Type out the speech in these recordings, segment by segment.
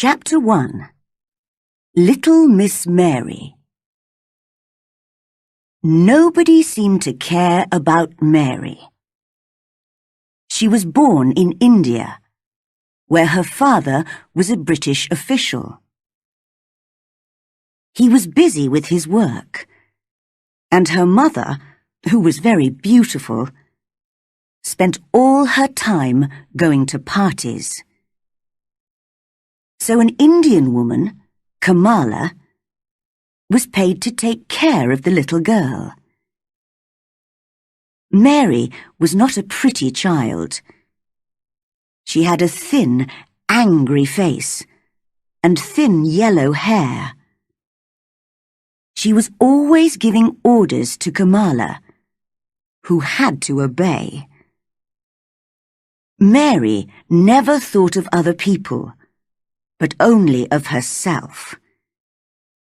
Chapter 1. Little Miss Mary. Nobody seemed to care about Mary. She was born in India, where her father was a British official. He was busy with his work, and her mother, who was very beautiful, spent all her time going to parties. So an Indian woman, Kamala, was paid to take care of the little girl. Mary was not a pretty child. She had a thin, angry face and thin yellow hair. She was always giving orders to Kamala, who had to obey. Mary never thought of other people, but only of herself.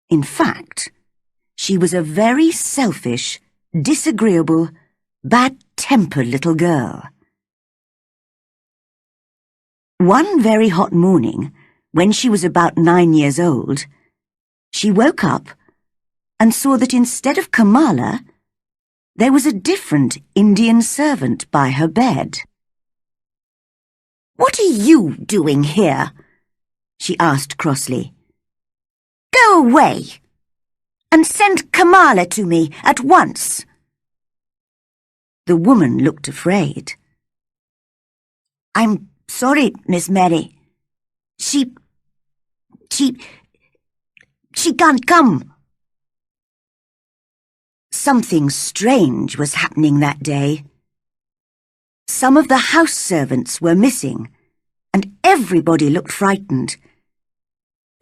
In fact, she was a very selfish, disagreeable, bad-tempered little girl. One very hot morning, when she was about 9 years old, she woke up and saw that instead of Kamala, there was a different Indian servant by her bed. "What are you doing here?" she asked crossly. "Go away, and send Kamala to me at once." The woman looked afraid. "I'm sorry, Miss Mary. She can't come." Something strange was happening that day. Some of the house servants were missing, and everybody looked frightened.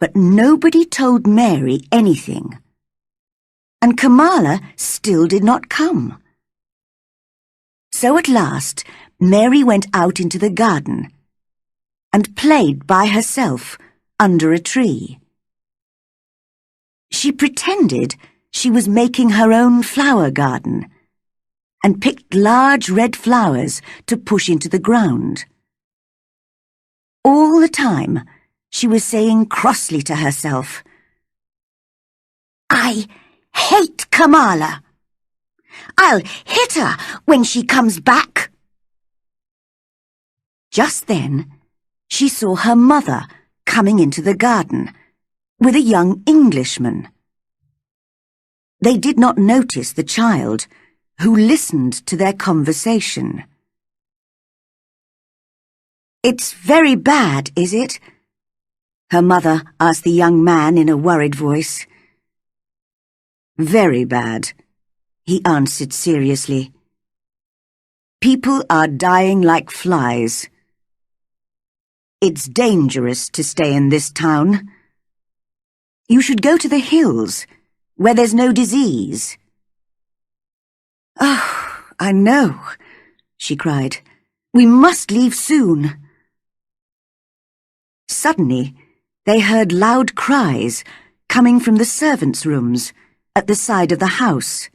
But nobody told Mary anything, and Kamala still did not come. So at last, Mary went out into the garden and played by herself under a tree. She pretended she was making her own flower garden and picked large red flowers to push into the ground. All the time, she was saying crossly to herself, "I hate Kamala. I'll hit her when she comes back." Just then, she saw her mother coming into the garden with a young Englishman. They did not notice the child, who listened to their conversation. "It's very bad, is it?" her mother asked the young man in a worried voice. "Very bad," he answered seriously. "People are dying like flies. It's dangerous to stay in this town. You should go to the hills, where there's no disease." "Oh, I know," she cried. "We must leave soon." Suddenly, they heard loud cries coming from the servants' rooms at the side of the house.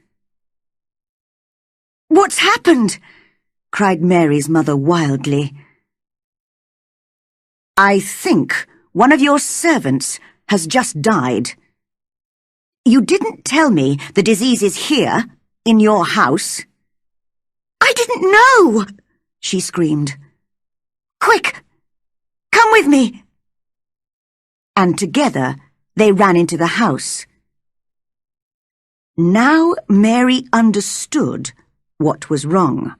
"What's happened?" cried Mary's mother wildly. "I think one of your servants has just died. You didn't tell me the disease is here, in your house." "I didn't know!" she screamed. "Quick, come with me!" And together they ran into the house. Now Mary understood what was wrong.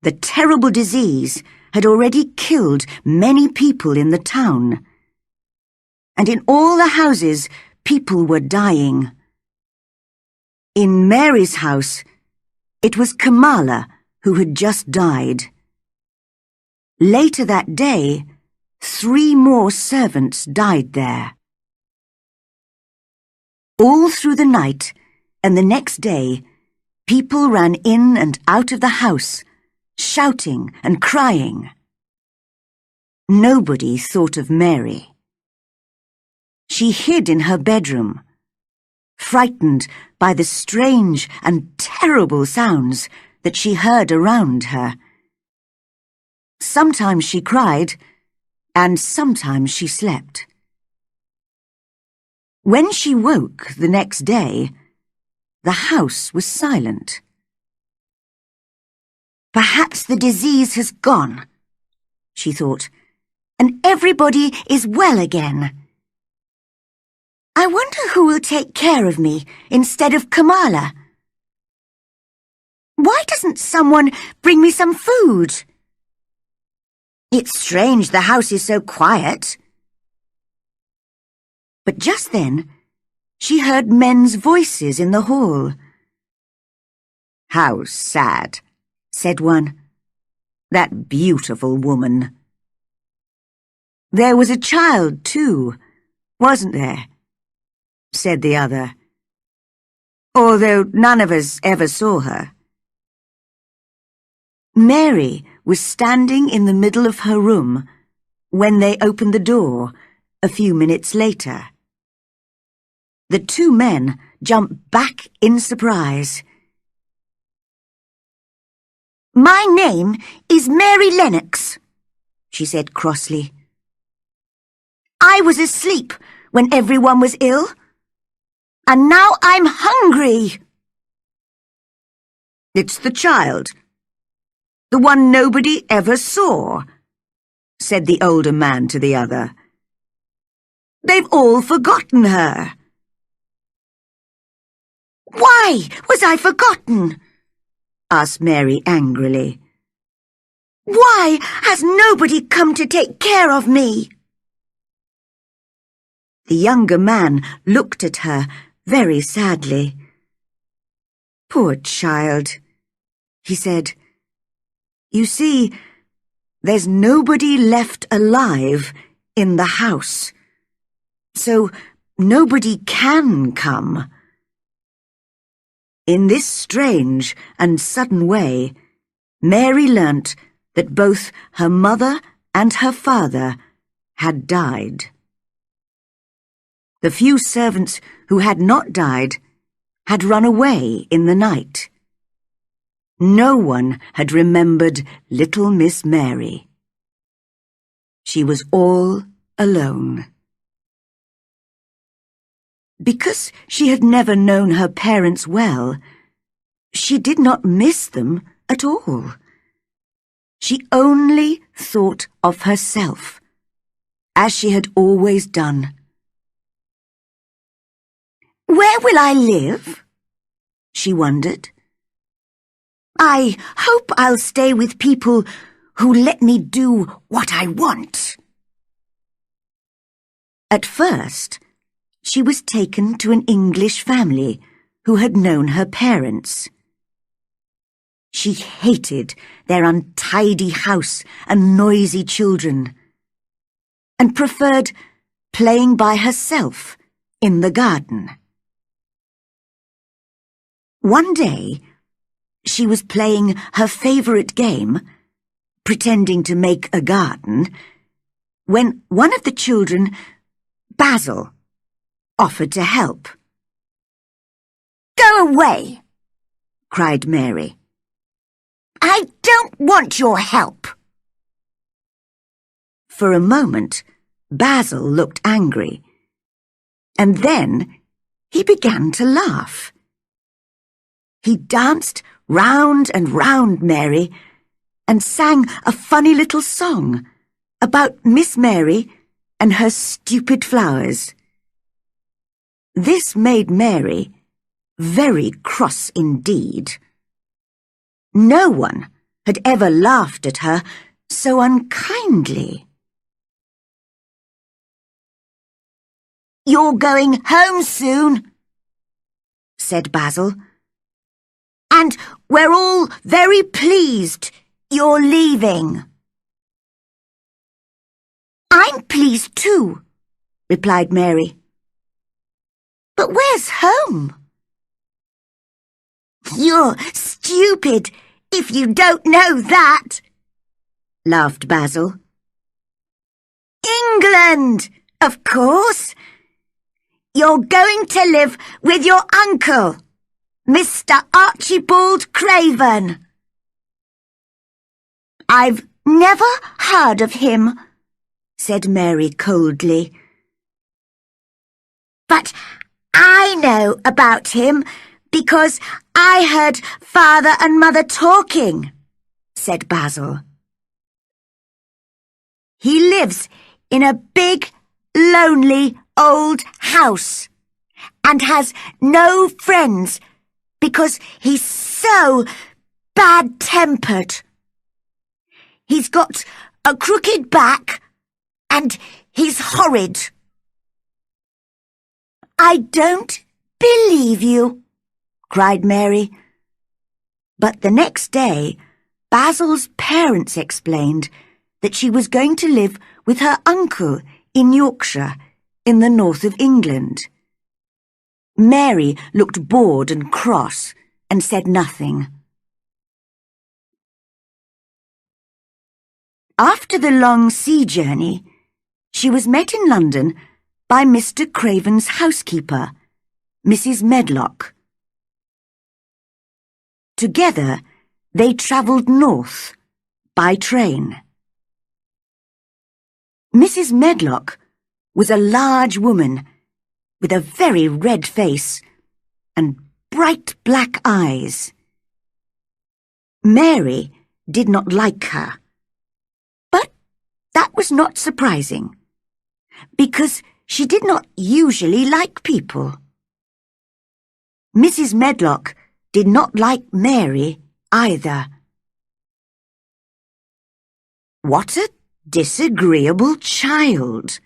The terrible disease had already killed many people in the town, and in all the houses people were dying. In Mary's house, it was Kamala who had just died. Later that day, 3 more servants died there. All through the night and the next day, people ran in and out of the house, shouting and crying. Nobody thought of Mary. She hid in her bedroom, frightened by the strange and terrible sounds that she heard around her. Sometimes she cried, and sometimes she slept. When she woke the next day, the house was silent. Perhaps the disease has gone, she thought, and everybody is well again. I wonder who will take care of me instead of Kamala. Why doesn't someone bring me some food? It's strange the house is so quiet. But just then, she heard men's voices in the hall. "How sad," said one. "That beautiful woman." "There was a child, too, wasn't there?" said the other, "although none of us ever saw her." Mary was standing in the middle of her room when they opened the door a few minutes later. The two men jumped back in surprise. "My name is Mary Lennox," she said crossly. "I was asleep when everyone was ill, and now I'm hungry." "It's the child, the one nobody ever saw," said the older man to the other. "They've all forgotten her." "Why was I forgotten?" asked Mary angrily. "Why has nobody come to take care of me?" The younger man looked at her very sadly. "Poor child," he said. "You see, there's nobody left alive in the house, so nobody can come." In this strange and sudden way, Mary learnt that both her mother and her father had died. The few servants who had not died had run away in the night. No one had remembered little Miss Mary. She was all alone. Because she had never known her parents well, she did not miss them at all. She only thought of herself, as she had always done. "Where will I live?" she wondered. "I hope I'll stay with people who let me do what I want." At first, she was taken to an English family who had known her parents. She hated their untidy house and noisy children, and preferred playing by herself in the garden. One day, she was playing her favorite game, pretending to make a garden, when one of the children, Basil, offered to help. "Go away!" cried Mary. "I don't want your help." For a moment, Basil looked angry, and then he began to laugh. He danced round and round Mary and sang a funny little song about Miss Mary and her stupid flowers. This made Mary very cross indeed. No one had ever laughed at her so unkindly. "You're going home soon," said Basil, "and we're all very pleased you're leaving." "I'm pleased too," replied Mary. "But where's home?" "You're stupid if you don't know that," laughed Basil. "England, of course. You're going to live with your uncle, Mr. Archibald Craven." "I've never heard of him," said Mary coldly. But I know about him because I heard Father and Mother talking, said Basil. He lives in a big, lonely old house and has no friends because he's so bad-tempered. He's got a crooked back and he's horrid. I don't believe you, cried Mary. But the next day, Basil's parents explained that she was going to live with her uncle in Yorkshire, in the north of England. Mary looked bored and cross and said nothing. After the long sea journey, she was met in London by Mr. Craven's housekeeper, Mrs. Medlock. Together, they travelled north by train. Mrs. Medlock was a large woman with a very red face and bright black eyes. Mary did not like her, but that was not surprising, because she did not usually like people. Mrs. Medlock did not like Mary either. What a disagreeable child,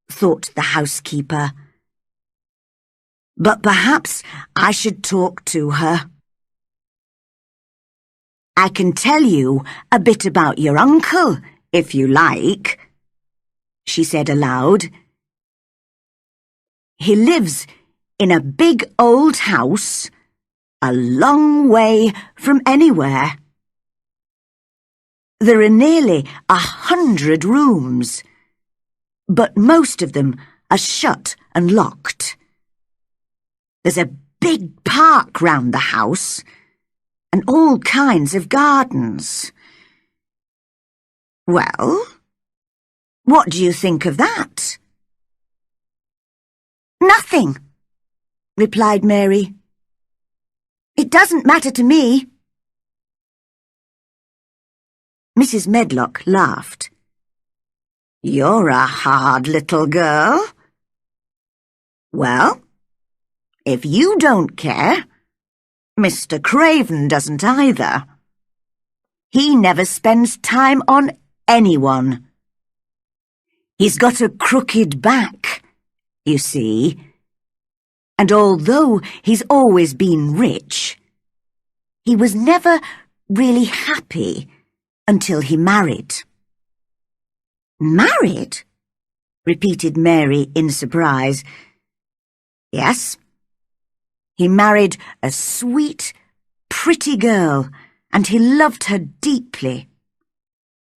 thought the housekeeper. But perhaps I should talk to her. I can tell you a bit about your uncle, if you like, she said aloud. He lives in a big old house, a long way from anywhere. There are nearly 100 rooms, but most of them are shut and locked. There's a big park round the house, and all kinds of gardens. Well, what do you think of that? Nothing, replied Mary. It doesn't matter to me. Mrs. Medlock laughed. You're a hard little girl. Well, if you don't care, Mr. Craven doesn't either. He never spends time on anyone. He's got a crooked back, you see, and although he's always been rich, he was never really happy until he married. Married? Repeated Mary in surprise. Yes. He married a sweet, pretty girl, and he loved her deeply.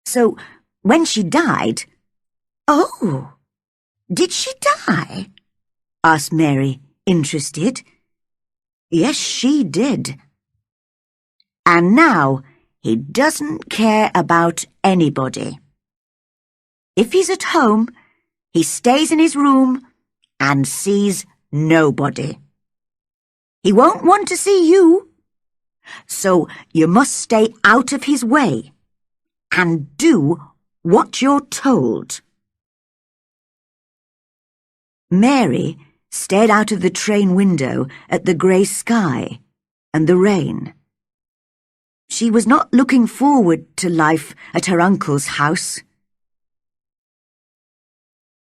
So, when she died... Oh, did she die? asked Mary, interested. Yes, she did. And now he doesn't care about anybody. If he's at home, he stays in his room and sees nobody. He won't want to see you, so you must stay out of his way and do what you're told. Mary stared out of the train window at the grey sky and the rain. She was not looking forward to life at her uncle's house.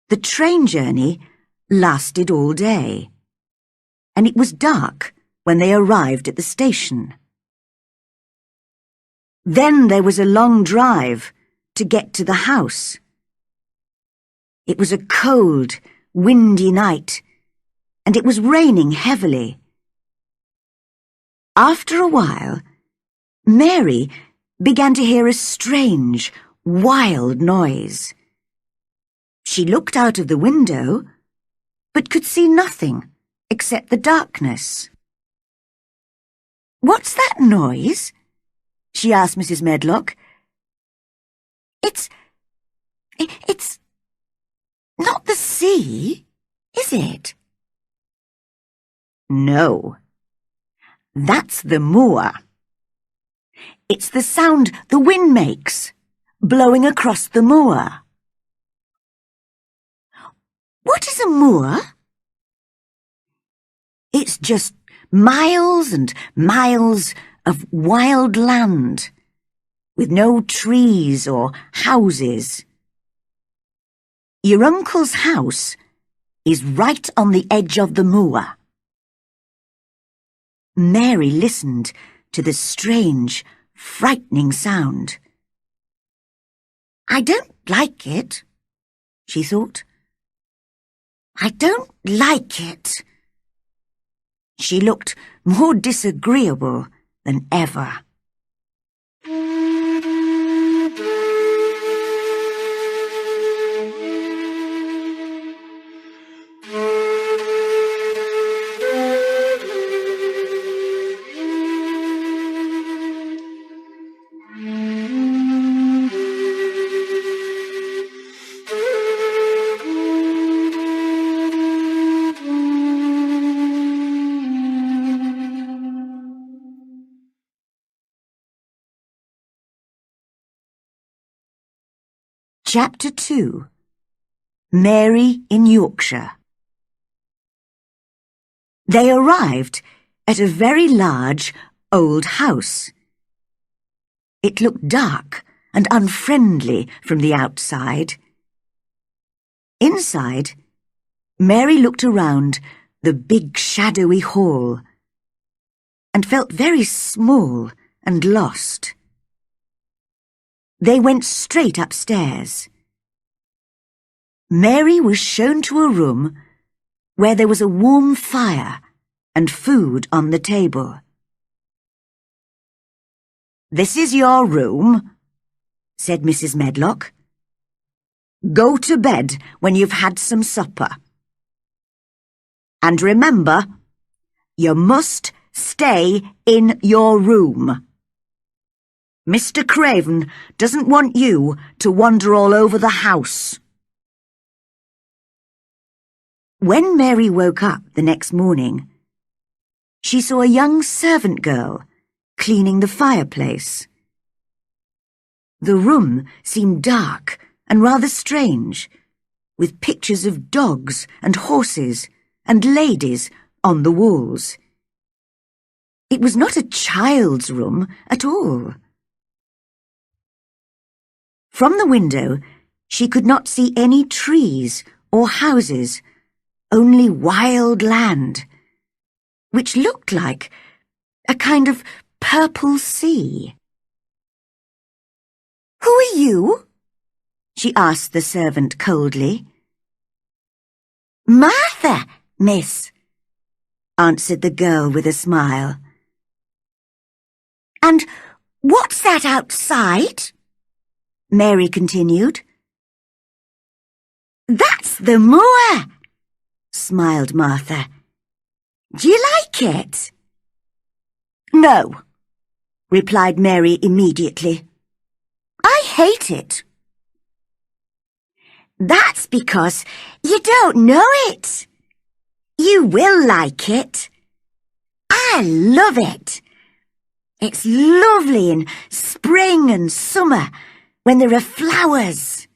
The train journey lasted all day, and it was dark when they arrived at the station. Then there was a long drive to get to the house. It was a cold, windy night, and it was raining heavily. After a while, Mary began to hear a strange, wild noise. She looked out of the window, but could see nothing except the darkness. "What's that noise?" she asked Mrs. Medlock. It's sea, is it? No. That's the moor. It's the sound the wind makes, blowing across the moor. What is a moor? It's just miles and miles of wild land, with no trees or houses. Your uncle's house is right on the edge of the moor. Mary listened to the strange, frightening sound. I don't like it, she thought. I don't like it. She looked more disagreeable than ever. Chapter 2. Mary in Yorkshire. They arrived at a very large old house. It looked dark and unfriendly from the outside. Inside, Mary looked around the big shadowy hall and felt very small and lost. They went straight upstairs. Mary was shown to a room where there was a warm fire and food on the table. "This is your room," said Mrs. Medlock. "Go to bed when you've had some supper. And remember, you must stay in your room. Mr. Craven doesn't want you to wander all over the house." When Mary woke up the next morning, she saw a young servant girl cleaning the fireplace. The room seemed dark and rather strange, with pictures of dogs and horses and ladies on the walls. It was not a child's room at all. From the window, she could not see any trees or houses, only wild land, which looked like a kind of purple sea. Who are you? she asked the servant coldly. Martha, miss, answered the girl with a smile. And what's that outside? Mary continued. That's the moor, smiled Martha. Do you like it? No, replied Mary immediately. I hate it. That's because you don't know it. You will like it. I love it. It's lovely in spring and summer when there are flowers.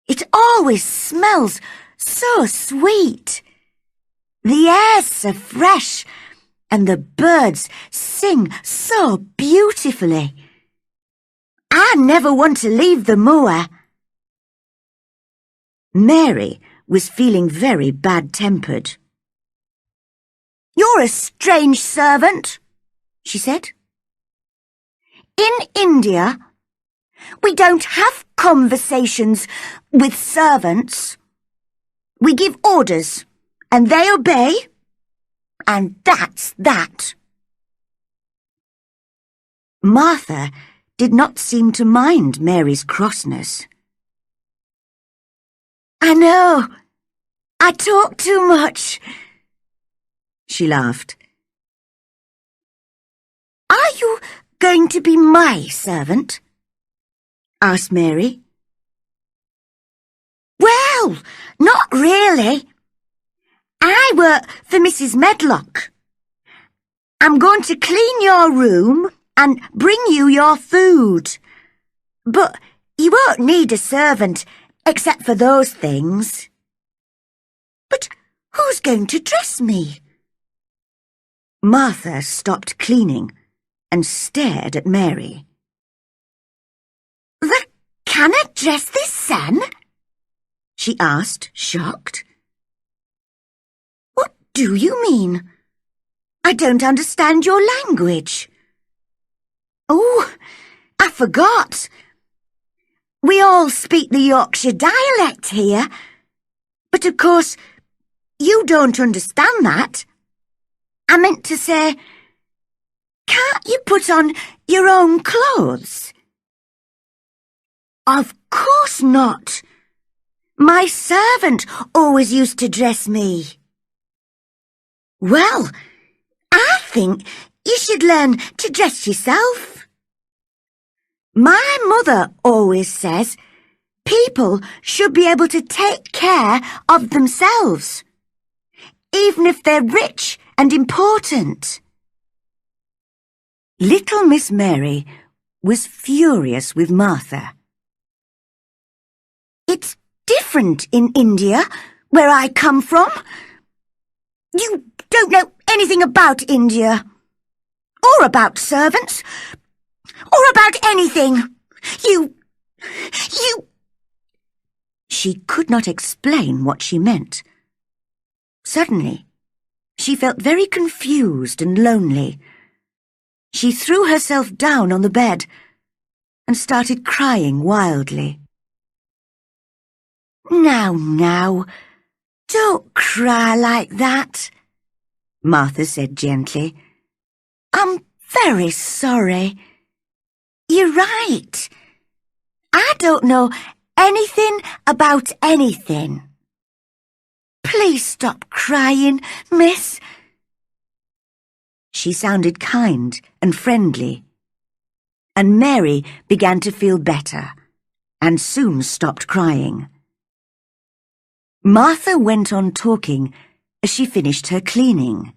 It always smells so sweet. The air's so fresh and the birds sing so beautifully. I never want to leave the moor. Mary was feeling very bad-tempered. You're a strange servant, she said. In India, we don't have conversations with servants. We give orders, and they obey, and that's that. Martha did not seem to mind Mary's crossness. I know, I talk too much, she laughed. Are you going to be my servant? asked Mary. Well, Oh, not really. I work for Mrs. Medlock. I'm going to clean your room and bring you your food. But you won't need a servant except for those things. But who's going to dress me? Martha stopped cleaning and stared at Mary. The cannot dress this son? She asked, shocked. What do you mean? I don't understand your language. Oh, I forgot. We all speak the Yorkshire dialect here. But of course, you don't understand that. I meant to say, can't you put on your own clothes? Of course not. My servant always used to dress me. Well, I think you should learn to dress yourself. My mother always says people should be able to take care of themselves, even if they're rich and important. Little Miss Mary was furious with Martha. It's different in India, where I come from. You don't know anything about India, or about servants, or about anything. You... She could not explain what she meant. Suddenly, she felt very confused and lonely. She threw herself down on the bed and started crying wildly. Now, don't cry like that, Martha said gently. I'm very sorry. You're right. I don't know anything about anything. Please stop crying, miss. She sounded kind and friendly, and Mary began to feel better and soon stopped crying. Martha went on talking as she finished her cleaning.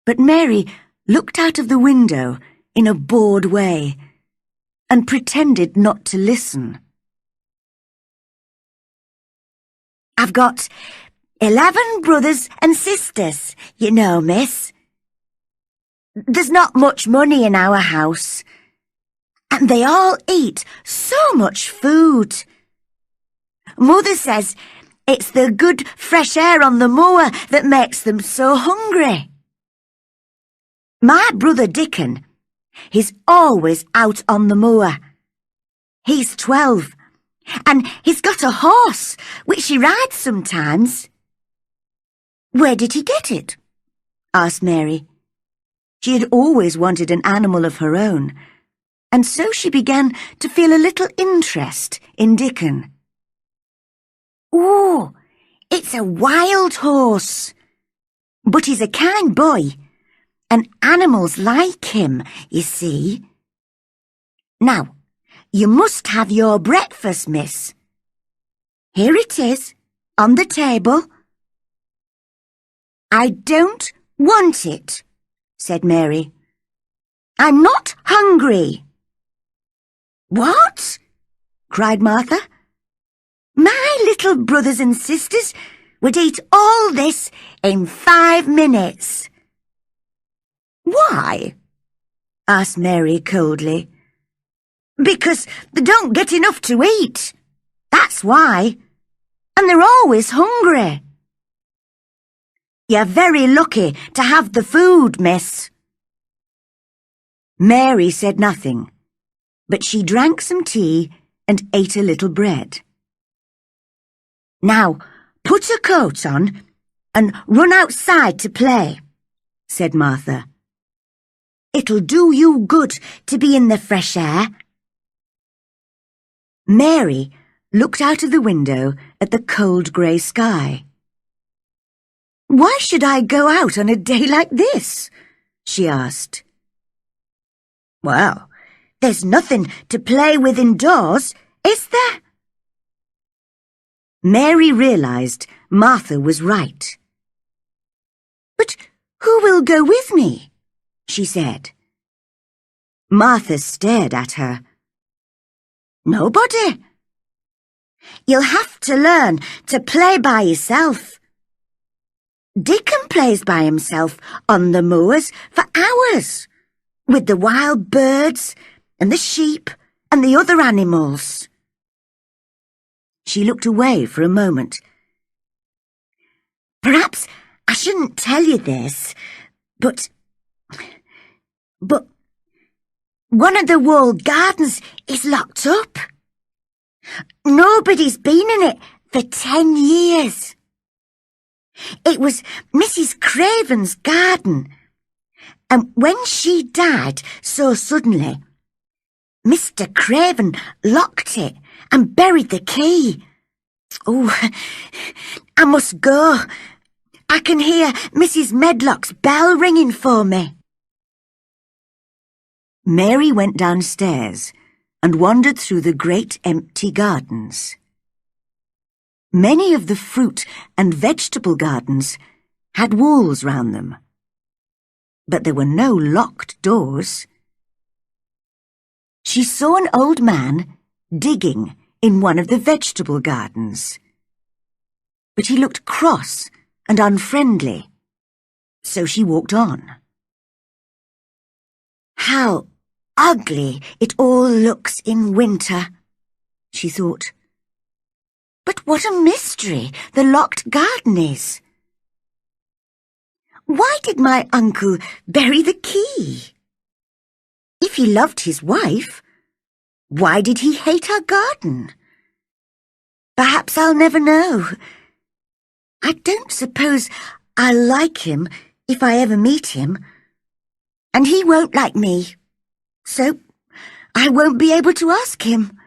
But Mary looked out of the window in a bored way and pretended not to listen. I've got 11 brothers and sisters, you know, miss. There's not much money in our house, and they all eat so much food. Mother says it's the good fresh air on the moor that makes them so hungry. My brother Dickon, he's always out on the moor. He's 12, and he's got a horse, which he rides sometimes. Where did he get it? Asked Mary. She had always wanted an animal of her own, and so she began to feel a little interest in Dickon. Oh, it's a wild horse. But he's a kind boy, and animals like him, you see. Now, you must have your breakfast, miss. Here it is, on the table. I don't want it, said Mary. I'm not hungry. What? Cried Martha. My little brothers and sisters would eat all this in 5 minutes. Why? Asked Mary coldly. Because they don't get enough to eat. That's why. And they're always hungry. You're very lucky to have the food, miss. Mary said nothing, but she drank some tea and ate a little bread. Now, put a coat on and run outside to play, said Martha. It'll do you good to be in the fresh air. Mary looked out of the window at the cold grey sky. Why should I go out on a day like this? She asked. Well, there's nothing to play with indoors, is there? Mary realized Martha was right. "But who will go with me?" she said. Martha stared at her. "Nobody. You'll have to learn to play by yourself. Dickon plays by himself on the moors for hours, with the wild birds and the sheep and the other animals." She looked away for a moment. "Perhaps I shouldn't tell you this, but one of the walled gardens is locked up. Nobody's been in it for 10 years. It was Mrs. Craven's garden, and when she died so suddenly, Mr. Craven locked it and buried the key. Oh, I must go. I can hear Mrs. Medlock's bell ringing for me." Mary went downstairs and wandered through the great empty gardens. Many of the fruit and vegetable gardens had walls round them, but there were no locked doors. She saw an old man digging in one of the vegetable gardens, but he looked cross and unfriendly, so she walked on. "How ugly it all looks in winter," she thought. "But what a mystery the locked garden is. Why did my uncle bury the key? If he loved his wife, why did he hate our garden? Perhaps I'll never know. I don't suppose I'll like him if I ever meet him, and he won't like me, so I won't be able to ask him."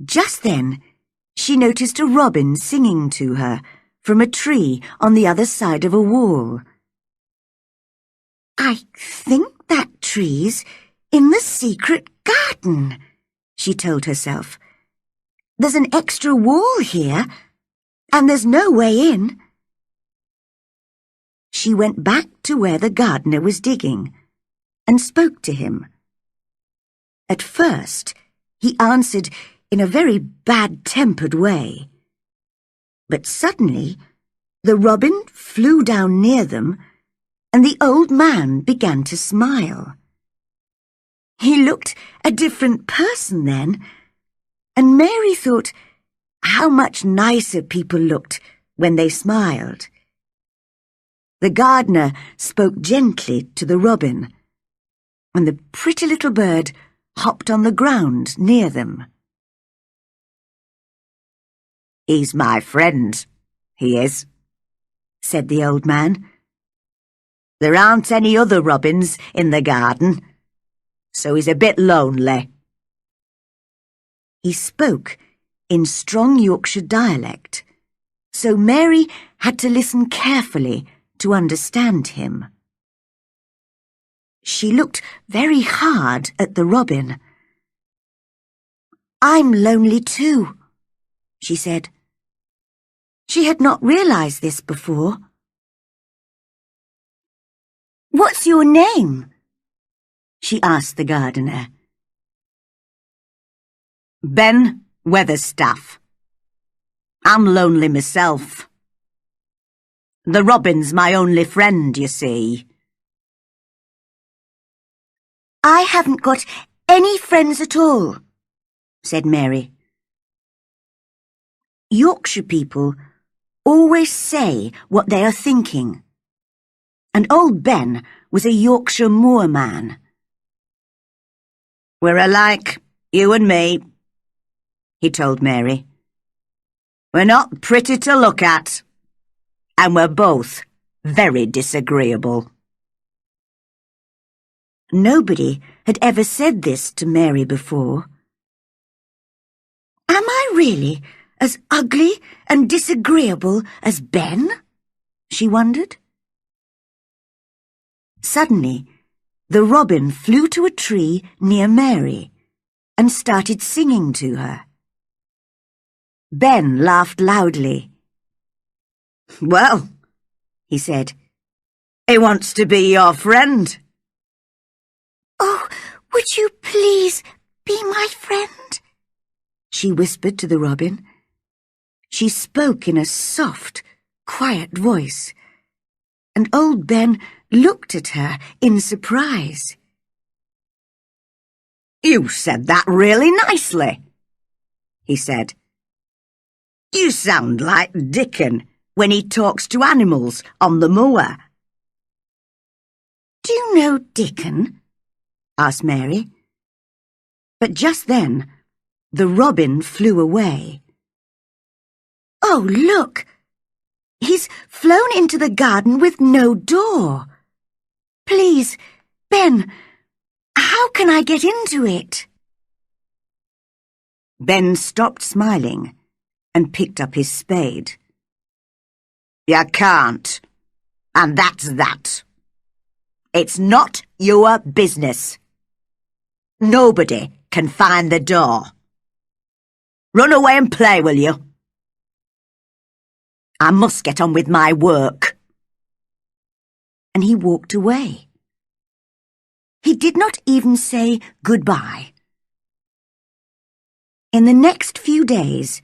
Just then, she noticed a robin singing to her from a tree on the other side of a wall. "I think that tree's in the secret garden," she told herself. "There's an extra wall here, and there's no way in." She went back to where the gardener was digging and spoke to him. At first, he answered in a very bad-tempered way. But suddenly, the robin flew down near them, and the old man began to smile. He looked a different person then, and Mary thought how much nicer people looked when they smiled. The gardener spoke gently to the robin, and the pretty little bird hopped on the ground near them. "He's my friend, he is," said the old man. "There aren't any other robins in the garden, so he's a bit lonely." He spoke in strong Yorkshire dialect, so Mary had to listen carefully to understand him. She looked very hard at the robin. "I'm lonely too," she said. She had not realized this before. "What's your name?" she asked the gardener. "Ben Weatherstaff. I'm lonely myself. The robin's my only friend, you see." "I haven't got any friends at all," said Mary. Yorkshire people always say what they are thinking, and old Ben was a Yorkshire moorman. "We're alike, you and me," he told Mary. "We're not pretty to look at, and we're both very disagreeable." Nobody had ever said this to Mary before. "Am I really as ugly and disagreeable as Ben?" she wondered. Suddenly, the robin flew to a tree near Mary and started singing to her. Ben laughed loudly. "Well," he said, "he wants to be your friend." "Oh, would you please be my friend?" she whispered to the robin. She spoke in a soft, quiet voice, and old Ben looked at her in surprise. "You said that really nicely," he said. "You sound like Dickon when he talks to animals on the moor." "Do you know Dickon?" asked Mary. But just then, the robin flew away. "Oh, look! He's flown into the garden with no door. Please, Ben, how can I get into it?" Ben stopped smiling and picked up his spade. "You can't, and that's that. It's not your business. Nobody can find the door. Run away and play, will you? I must get on with my work." And he walked away. He did not even say goodbye. In the next few days,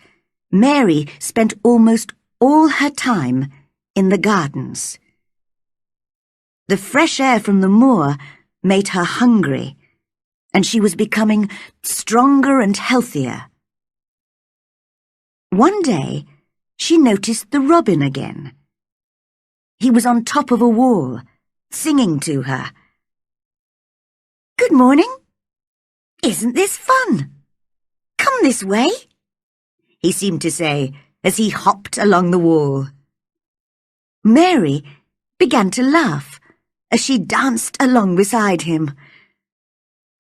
Mary spent almost all her time in the gardens. The fresh air from the moor made her hungry, and she was becoming stronger and healthier. One day, she noticed the robin again. He was on top of a wall, singing to her. "Good morning. Isn't this fun? Come this way," he seemed to say as he hopped along the wall. Mary began to laugh as she danced along beside him.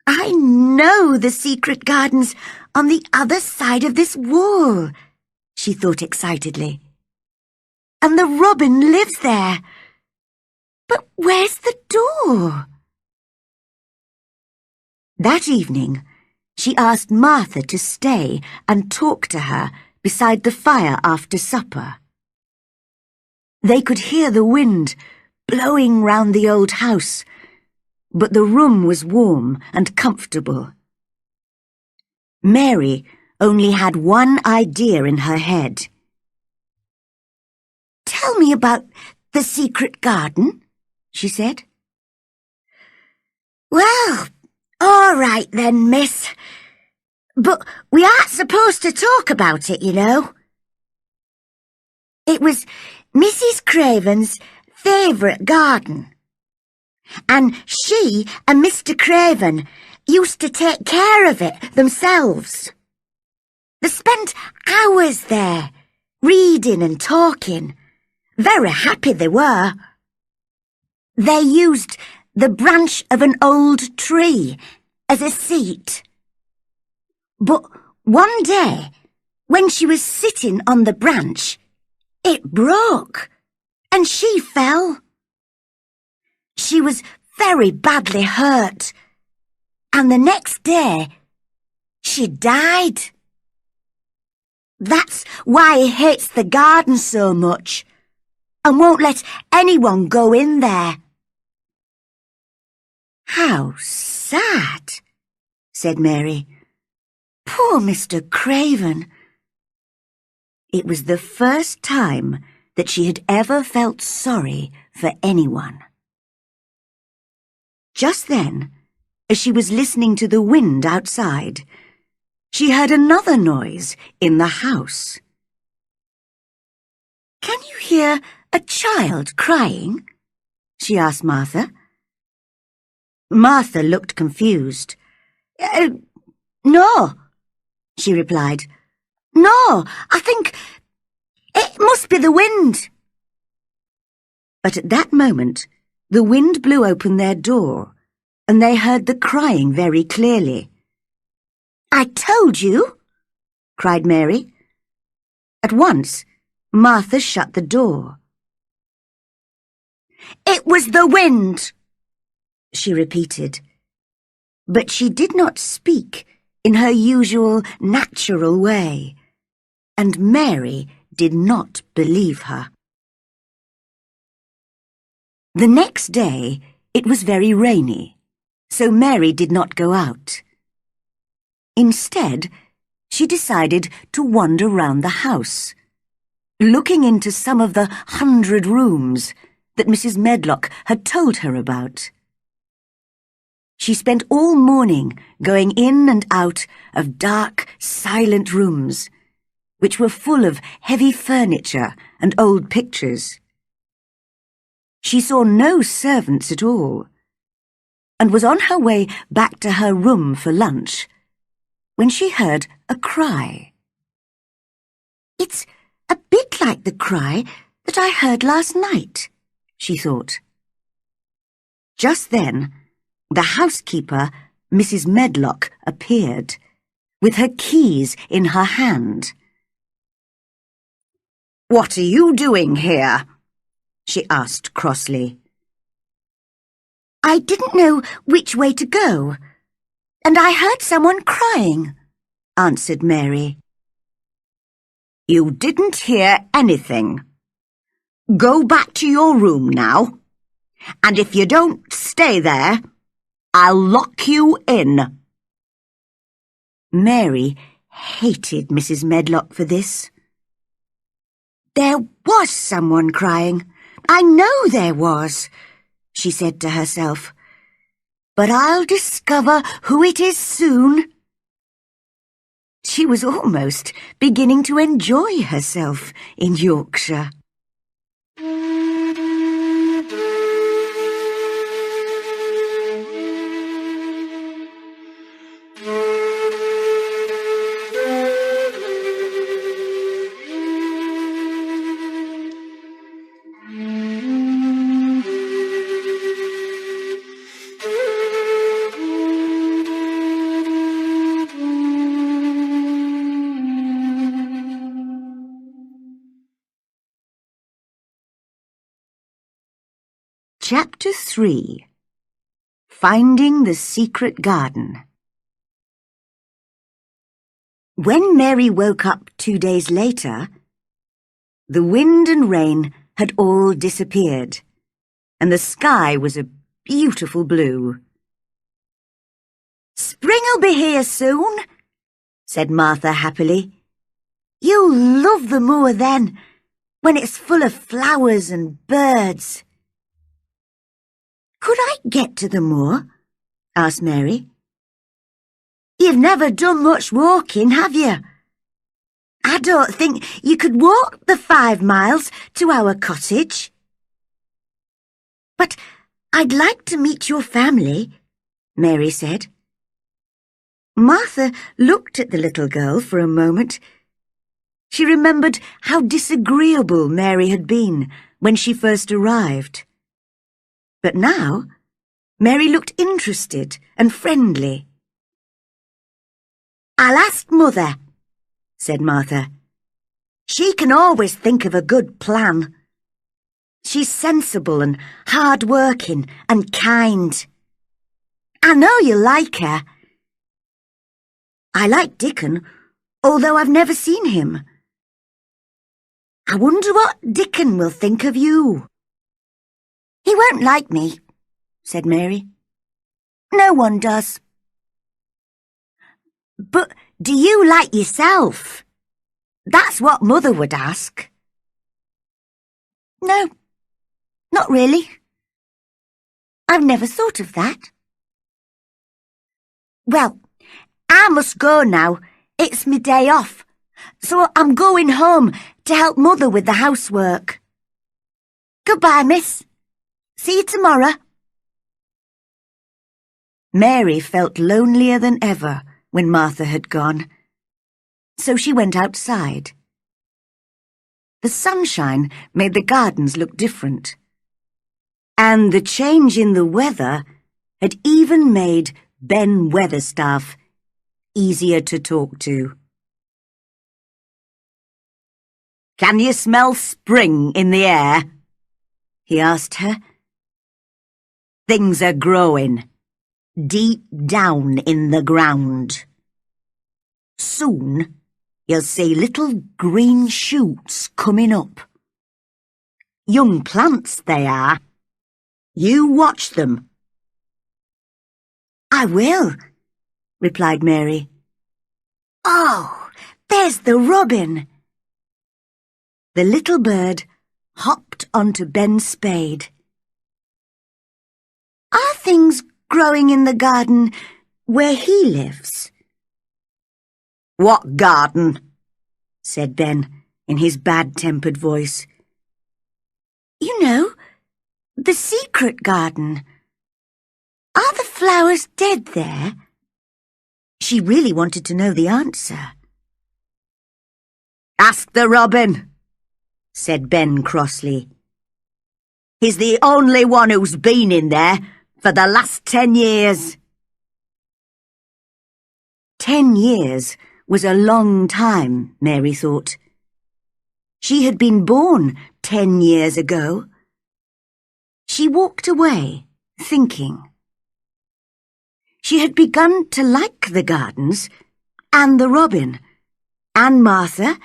"I know the secret gardens on the other side of this wall," she thought excitedly. "And the robin lives there. But where's the door?" That evening, she asked Martha to stay and talk to her beside the fire after supper. They could hear the wind blowing round the old house, but the room was warm and comfortable. Mary only had one idea in her head. "Tell me about the secret garden," she said. "Well, all right then, miss. But we aren't supposed to talk about it, you know. It was Mrs. Craven's favourite garden, and she and Mr. Craven used to take care of it themselves. They spent hours there, reading and talking. Very happy they were. They used the branch of an old tree as a seat. But one day, when she was sitting on the branch, it broke, and she fell. She was very badly hurt, and the next day, she died. That's why he hates the garden so much, and won't let anyone go in there." "How sad," said Mary. "Poor Mr. Craven." It was the first time that she had ever felt sorry for anyone. Just then, as she was listening to the wind outside, she heard another noise in the house. "Can you hear a child crying?" she asked Martha. Martha looked confused. No," she replied. "No, I think it must be the wind." But at that moment, the wind blew open their door, and they heard the crying very clearly. "I told you," cried Mary. At once, Martha shut the door. "It was the wind," she repeated. But she did not speak in her usual natural way, and Mary did not believe her. The next day it was very rainy, so Mary did not go out. Instead, she decided to wander round the house, looking into some of the 100 rooms that Mrs. Medlock had told her about. She spent all morning going in and out of dark, silent rooms, which were full of heavy furniture and old pictures. She saw no servants at all, and was on her way back to her room for lunch when she heard a cry. "It's a bit like the cry that I heard last night," she thought. Just then, the housekeeper, Mrs. Medlock, appeared, with her keys in her hand. "What are you doing here?" she asked crossly. "I didn't know which way to go, and I heard someone crying," answered Mary. "You didn't hear anything. Go back to your room now, and if you don't stay there, I'll lock you in." Mary hated Mrs. Medlock for this. "There was someone crying. I know there was," she said to herself. "But I'll discover who it is soon." She was almost beginning to enjoy herself in Yorkshire. Chapter 3. Finding the Secret Garden. When Mary woke up 2 days later, the wind and rain had all disappeared, and the sky was a beautiful blue. "Spring'll be here soon," said Martha happily. "You'll love the moor then, when it's full of flowers and birds." "Could I get to the moor?" asked Mary. "You've never done much walking, have you? I don't think you could walk the 5 miles to our cottage." "But I'd like to meet your family," Mary said. Martha looked at the little girl for a moment. She remembered how disagreeable Mary had been when she first arrived. But now, Mary looked interested and friendly. "I'll ask Mother," said Martha. "She can always think of a good plan. She's sensible and hard-working and kind. I know you'll like her." "I like Dickon, although I've never seen him. I wonder what Dickon will think of you." "He won't like me," said Mary. "No one does." "But do you like yourself? That's what Mother would ask." "No, not really. I've never thought of that." "Well, I must go now. It's my day off, so I'm going home to help Mother with the housework. Goodbye, miss. See you tomorrow." Mary felt lonelier than ever when Martha had gone, so she went outside. The sunshine made the gardens look different, and the change in the weather had even made Ben Weatherstaff easier to talk to. "Can you smell spring in the air?" he asked her. "Things are growing, deep down in the ground. Soon you'll see little green shoots coming up. Young plants they are. You watch them." "I will," replied Mary. "Oh, there's the robin." The little bird hopped onto Ben's spade. "Are things growing in the garden where he lives?" "What garden?" said Ben in his bad-tempered voice. "You know, the secret garden. Are the flowers dead there?" She really wanted to know the answer. "Ask the robin," said Ben crossly. "He's the only one who's been in there for the last 10 years. 10 years was a long time, Mary thought. She had been born 10 years ago. She walked away, thinking. She had begun to like the gardens, and the robin, and Martha,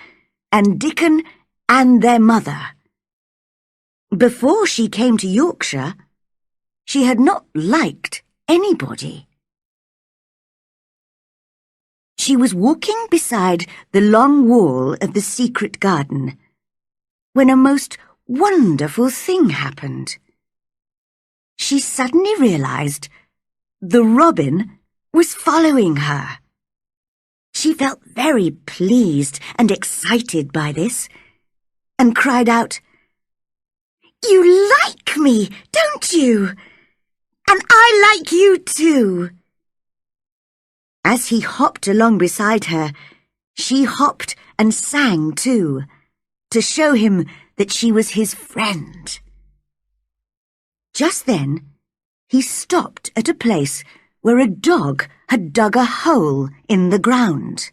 and Dickon, and their mother. Before she came to Yorkshire, she had not liked anybody. She was walking beside the long wall of the secret garden when a most wonderful thing happened. She suddenly realized the robin was following her. She felt very pleased and excited by this, and cried out, "You like me, don't you? And I like you too." As he hopped along beside her, she hopped and sang too, to show him that she was his friend. Just then, he stopped at a place where a dog had dug a hole in the ground.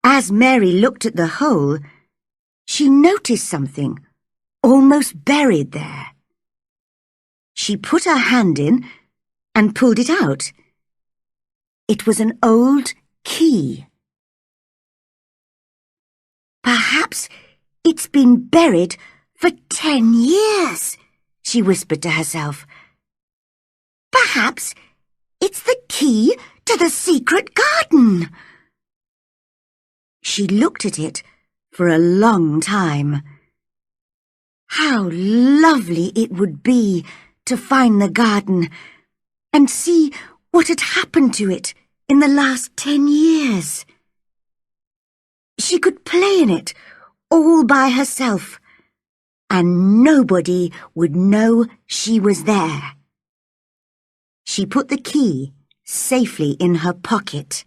As Mary looked at the hole, she noticed something almost buried there. She put her hand in and pulled it out. It was an old key. "Perhaps it's been buried for 10 years," she whispered to herself. "Perhaps it's the key to the secret garden." She looked at it for a long time. How lovely it would be to find the garden and see what had happened to it in the last 10 years. She could play in it all by herself, and nobody would know she was there. She put the key safely in her pocket.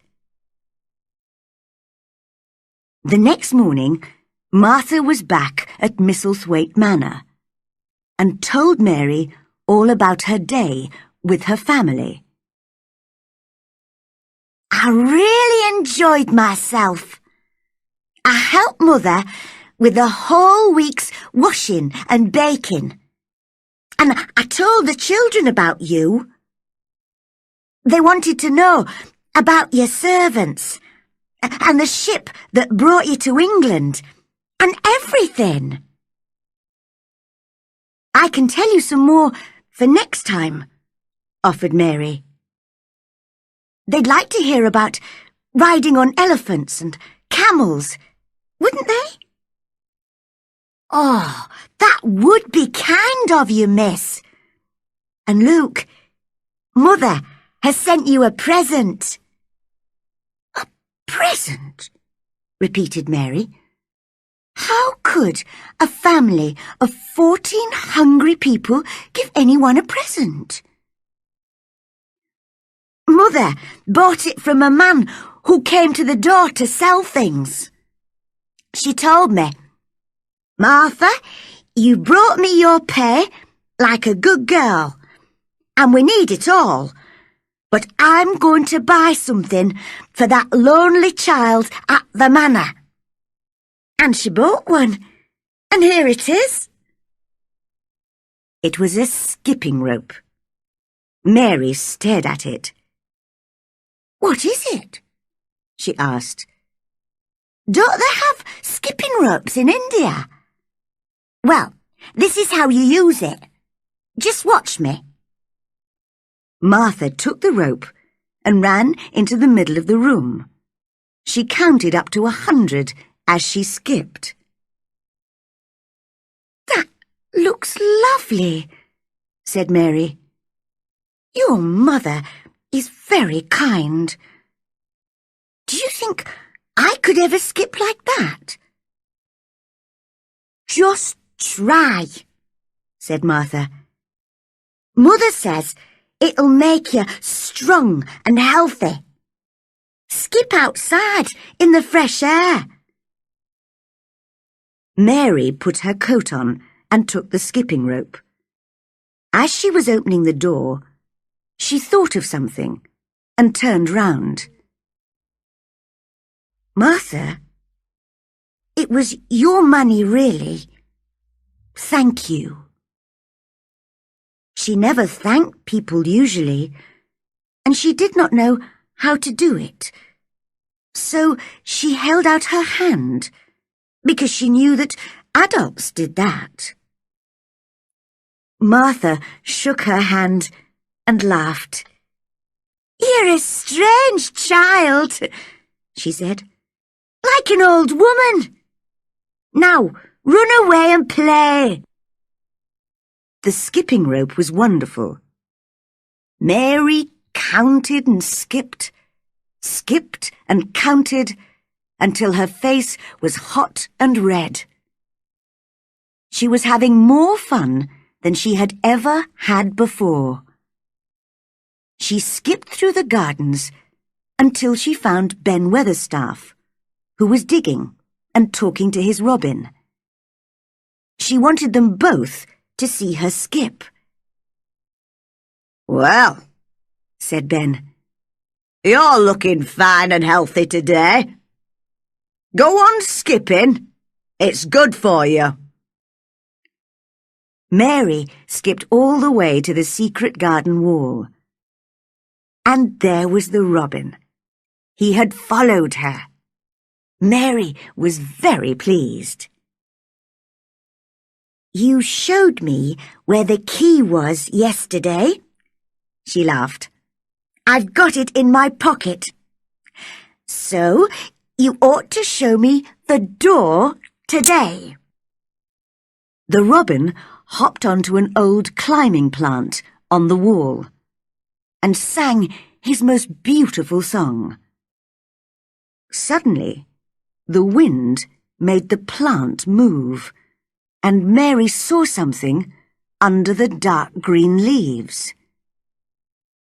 The next morning, Martha was back at Misselthwaite Manor and told Mary all about her day with her family. "I really enjoyed myself. I helped Mother with the whole week's washing and baking. And I told the children about you. They wanted to know about your servants and the ship that brought you to England and everything. I can tell you some more for next time," offered Mary. "They'd like to hear about riding on elephants and camels, wouldn't they?" "Oh, that would be kind of you, miss. And look, Mother has sent you a present." "A present?" repeated Mary. How could a family of 14 hungry people give anyone a present? "Mother bought it from a man who came to the door to sell things. She told me, 'Martha, you brought me your pay like a good girl, and we need it all. But I'm going to buy something for that lonely child at the manor.' And she bought one, and here it is." It was a skipping rope. Mary stared at it. "What is it?" she asked. Don't they have skipping ropes in India? Well, this is how you use it. Just watch me. Martha took the rope and ran into the middle of the room. She counted up to 100 as she skipped. That looks lovely, said Mary. Your mother is very kind. Do you think I could ever skip like that? Just try, said Martha. Mother says it'll make you strong and healthy. Skip outside in the fresh air. Mary put her coat on and took the skipping rope. As she was opening the door, she thought of something and turned round. Martha, it was your money, really. Thank you. She never thanked people usually, and she did not know how to do it. So she held out her hand, because she knew that adults did that. Martha shook her hand and laughed. You're a strange child, she said, like an old woman. Now, run away and play. The skipping rope was wonderful. Mary counted and skipped and counted until her face was hot and red. She was having more fun than she had ever had before. She skipped through the gardens until she found Ben Weatherstaff, who was digging and talking to his robin. She wanted them both to see her skip. "Well," said Ben, "you're looking fine and healthy today. Go on skipping. It's good for you." Mary skipped all the way to the secret garden wall. And there was the robin. He had followed her. Mary was very pleased. You showed me where the key was yesterday, she laughed. I've got it in my pocket. So you ought to show me the door today. The robin hopped onto an old climbing plant on the wall and sang his most beautiful song. Suddenly, the wind made the plant move, and Mary saw something under the dark green leaves.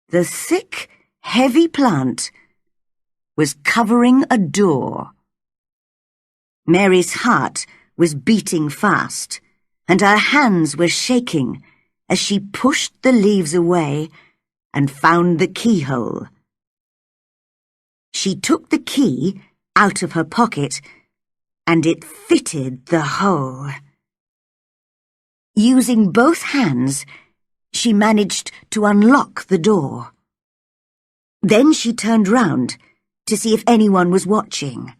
The thick, heavy plant was covering a door. Mary's heart was beating fast, and her hands were shaking as she pushed the leaves away and found the keyhole. She took the key out of her pocket, and it fitted the hole. Using both hands, she managed to unlock the door. Then she turned round to see if anyone was watching.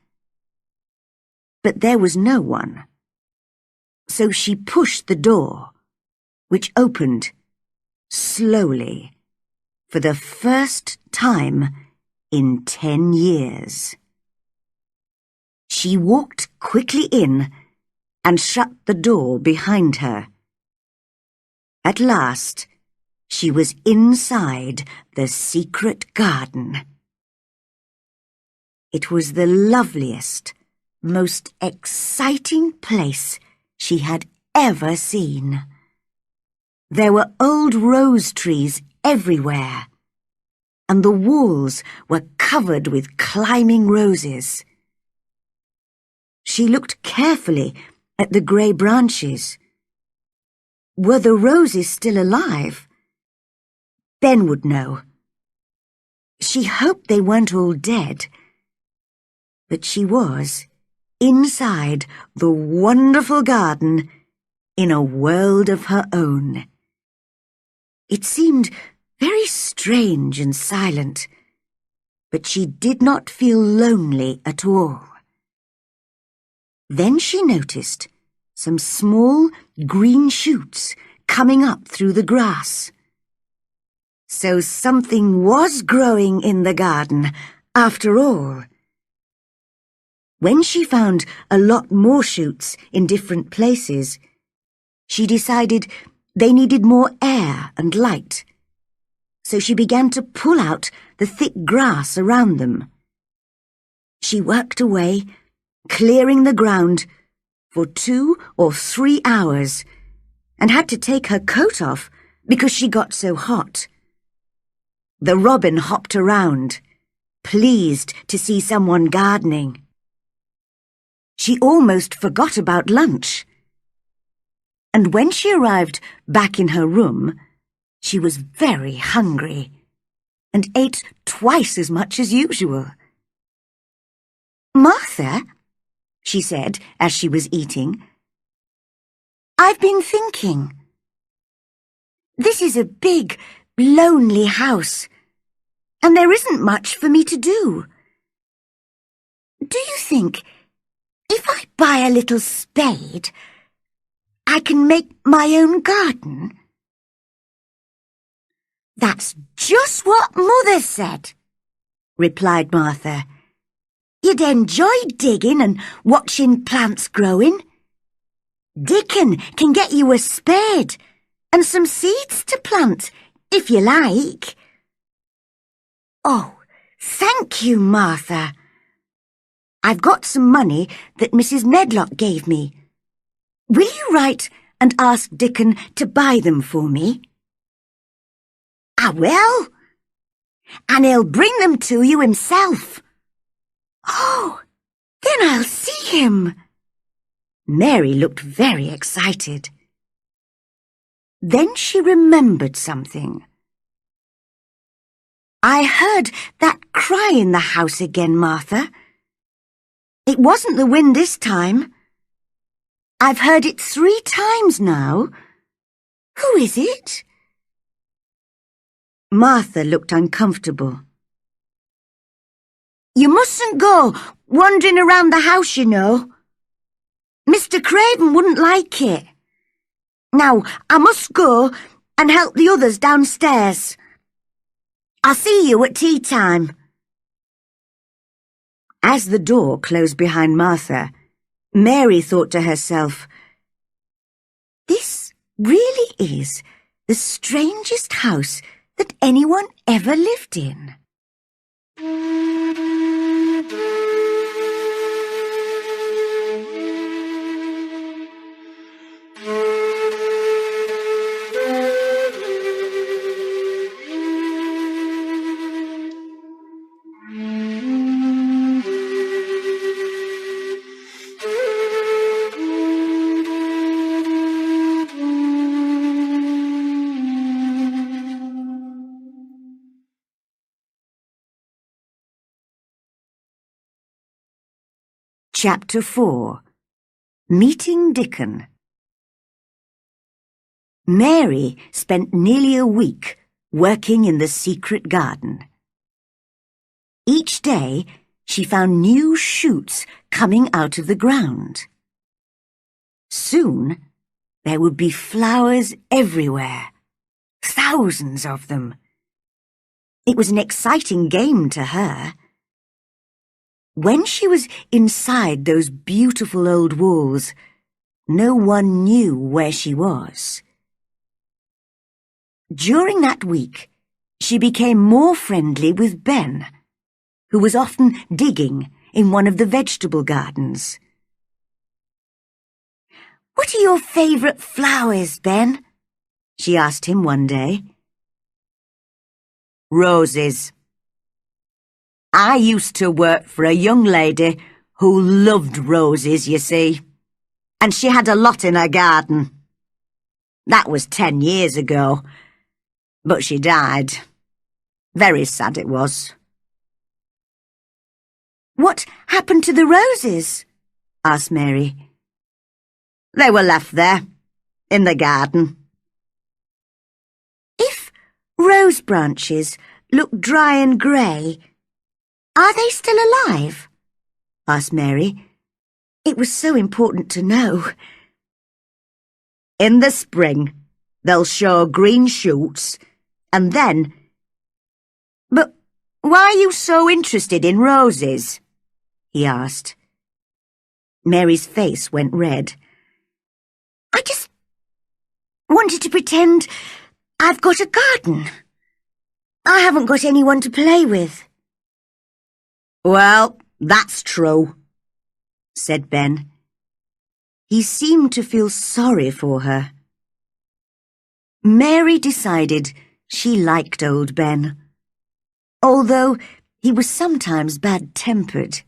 But there was no one. So she pushed the door, which opened slowly for the first time in 10 years. She walked quickly in and shut the door behind her. At last, she was inside the secret garden. It was the loveliest, most exciting place she had ever seen. There were old rose trees everywhere, and the walls were covered with climbing roses. She looked carefully at the grey branches. Were the roses still alive? Ben would know. She hoped they weren't all dead. But she was, inside the wonderful garden, in a world of her own. It seemed very strange and silent, but she did not feel lonely at all. Then she noticed some small green shoots coming up through the grass. So something was growing in the garden, after all. When she found a lot more shoots in different places, she decided they needed more air and light. So she began to pull out the thick grass around them. She worked away, clearing the ground for 2 or 3 hours, and had to take her coat off because she got so hot. The robin hopped around, pleased to see someone gardening. She almost forgot about lunch. And when she arrived back in her room, she was very hungry and ate twice as much as usual. "Martha," she said as she was eating, "I've been thinking. This is a big, lonely house, and there isn't much for me to do. Do you think if I buy a little spade, I can make my own garden?" "That's just what Mother said," replied Martha. "You'd enjoy digging and watching plants growing. Dickon can get you a spade and some seeds to plant, if you like." "Oh, thank you, Martha. I've got some money that Mrs. Medlock gave me. Will you write and ask Dickon to buy them for me?" "I will, and he'll bring them to you himself." "Oh, then I'll see him." Mary looked very excited. Then she remembered something. "I heard that cry in the house again, Martha. It wasn't the wind this time. I've heard it 3 times now. Who is it?" Martha looked uncomfortable. "You mustn't go wandering around the house, you know. Mr. Craven wouldn't like it. Now, I must go and help the others downstairs. I'll see you at tea time." As the door closed behind Martha, Mary thought to herself, "This really is the strangest house that anyone ever lived in." Chapter 4. Meeting Dickon. Mary spent nearly a week working in the secret garden. Each day, she found new shoots coming out of the ground. Soon, there would be flowers everywhere, thousands of them. It was an exciting game to her. When she was inside those beautiful old walls, no one knew where she was. During that week, she became more friendly with Ben, who was often digging in one of the vegetable gardens. "What are your favourite flowers, Ben?" she asked him one day. "Roses. I used to work for a young lady who loved roses, you see, and she had a lot in her garden. That was 10 years ago, but she died. Very sad it was." "What happened to the roses?" asked Mary. "They were left there, in the garden." "If rose branches look dry and grey, are they still alive?" asked Mary. It was so important to know. In the spring, they'll show green shoots, and then... But why are you so interested in roses? He asked. Mary's face went red. I just wanted to pretend I've got a garden. I haven't got anyone to play with. Well, that's true, said Ben. He seemed to feel sorry for her. Mary decided she liked old Ben, although he was sometimes bad-tempered.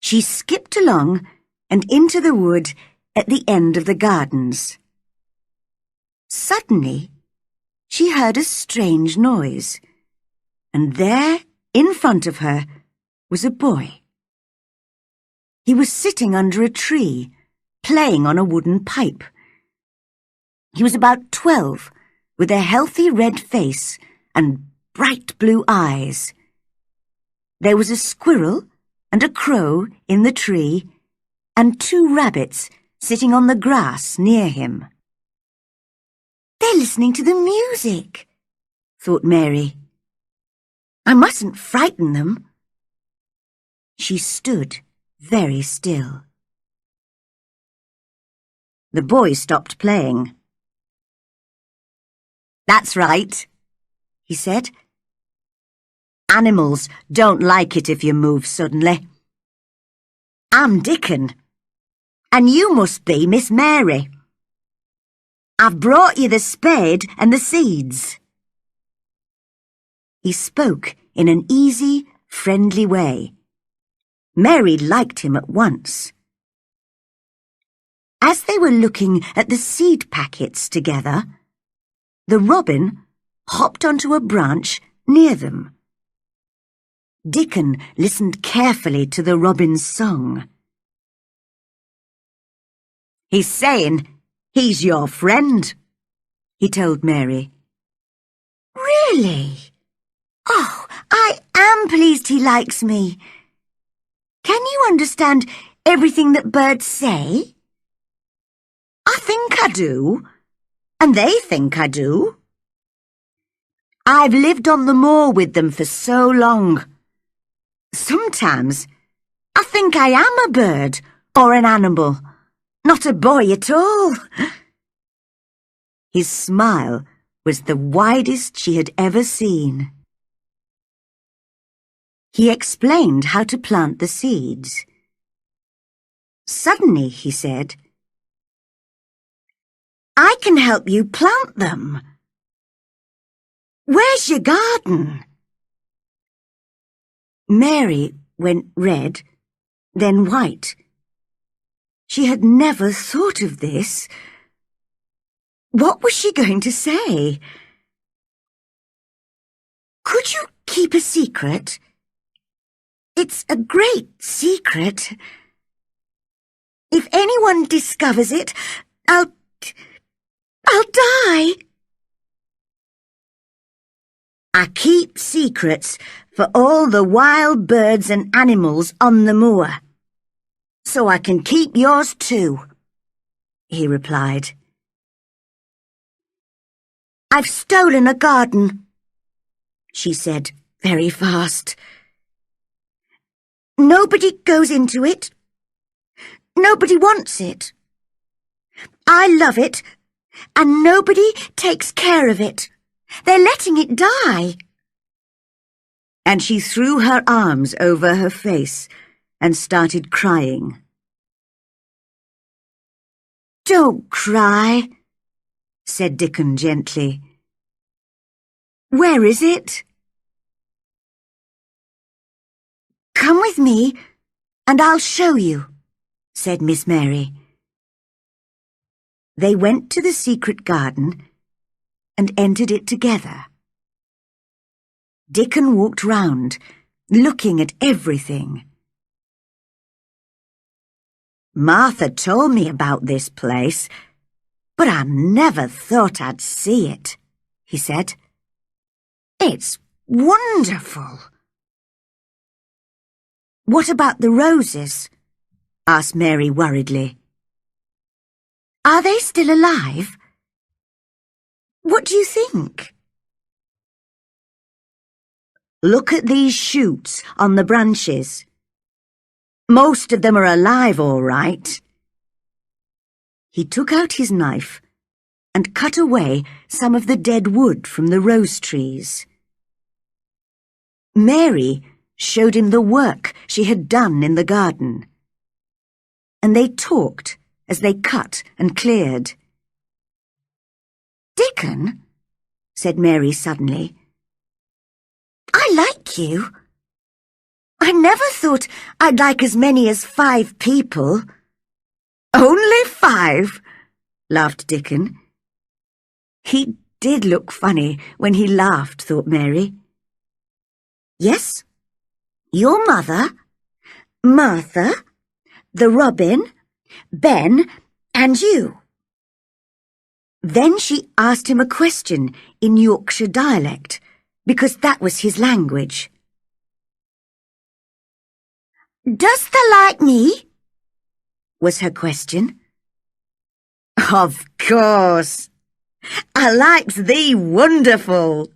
She skipped along and into the wood at the end of the gardens. Suddenly, she heard a strange noise, and there, in front of her, was a boy. He was sitting under a tree, playing on a wooden pipe. He was about 12, with a healthy red face and bright blue eyes. There was a squirrel and a crow in the tree, and 2 rabbits sitting on the grass near him. They're listening to the music, thought Mary. I mustn't frighten them. She stood very still. The boy stopped playing. That's right, he said. Animals don't like it if you move suddenly. I'm Dickon, and you must be Miss Mary. I've brought you the spade and the seeds. He spoke in an easy, friendly way. Mary liked him at once. As they were looking at the seed packets together, the robin hopped onto a branch near them. Dickon listened carefully to the robin's song. He's saying he's your friend, he told Mary. Really? Oh, I am pleased he likes me. Can you understand everything that birds say? I think I do, and they think I do. I've lived on the moor with them for so long. Sometimes I think I am a bird or an animal, not a boy at all. His smile was the widest she had ever seen. He explained how to plant the seeds. Suddenly, he said, I can help you plant them. Where's your garden? Mary went red, then white. She had never thought of this. What was she going to say? Could you keep a secret? It's a great secret. If anyone discovers it, I'll die. I keep secrets for all the wild birds and animals on the moor, so I can keep yours too, he replied. I've stolen a garden, she said very fast. Nobody goes into it. Nobody wants it. I love it, and nobody takes care of it. They're letting it die. And she threw her arms over her face and started crying. Don't cry, said Dickon gently. Where is it? Come with me, and I'll show you, said Miss Mary. They went to the secret garden and entered it together. Dickon walked round, looking at everything. Martha told me about this place, but I never thought I'd see it, he said. It's wonderful. What about the roses? asked Mary worriedly. Are they still alive? What do you think? Look at these shoots on the branches. Most of them are alive, all right. He took out his knife and cut away some of the dead wood from the rose trees. Mary showed him the work she had done in the garden, and they talked as they cut and cleared. Dickon, said Mary suddenly, I like you. I never thought I'd like as many as 5 people. Only 5, laughed Dickon. He did look funny when he laughed, thought Mary. Yes, your mother, Martha, the robin, Ben, and you. Then she asked him a question in Yorkshire dialect, because that was his language. Does thou like me? Was her question. Of course. I likes thee wonderful,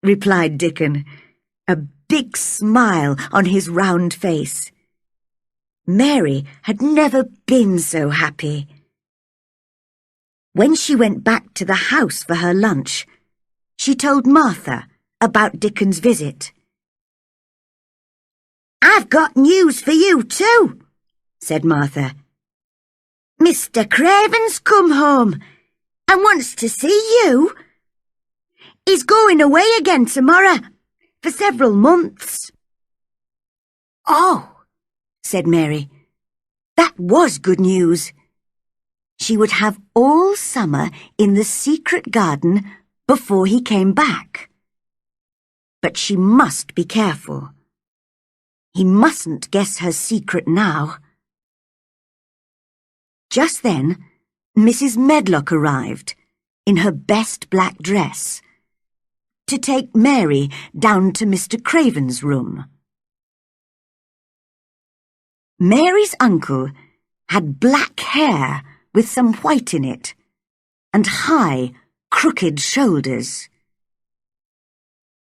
replied Dickon, a big smile on his round face. Mary had never been so happy. When she went back to the house for her lunch, she told Martha about Dickon's visit. I've got news for you too, said Martha. Mr. Craven's come home and wants to see you. He's going away again tomorrow for several months. Oh, said Mary. That was good news. She would have all summer in the secret garden before he came back. But she must be careful. He mustn't guess her secret now. Just then, Mrs. Medlock arrived, in her best black dress, to take Mary down to Mr. Craven's room. Mary's uncle had black hair with some white in it, and high, crooked shoulders.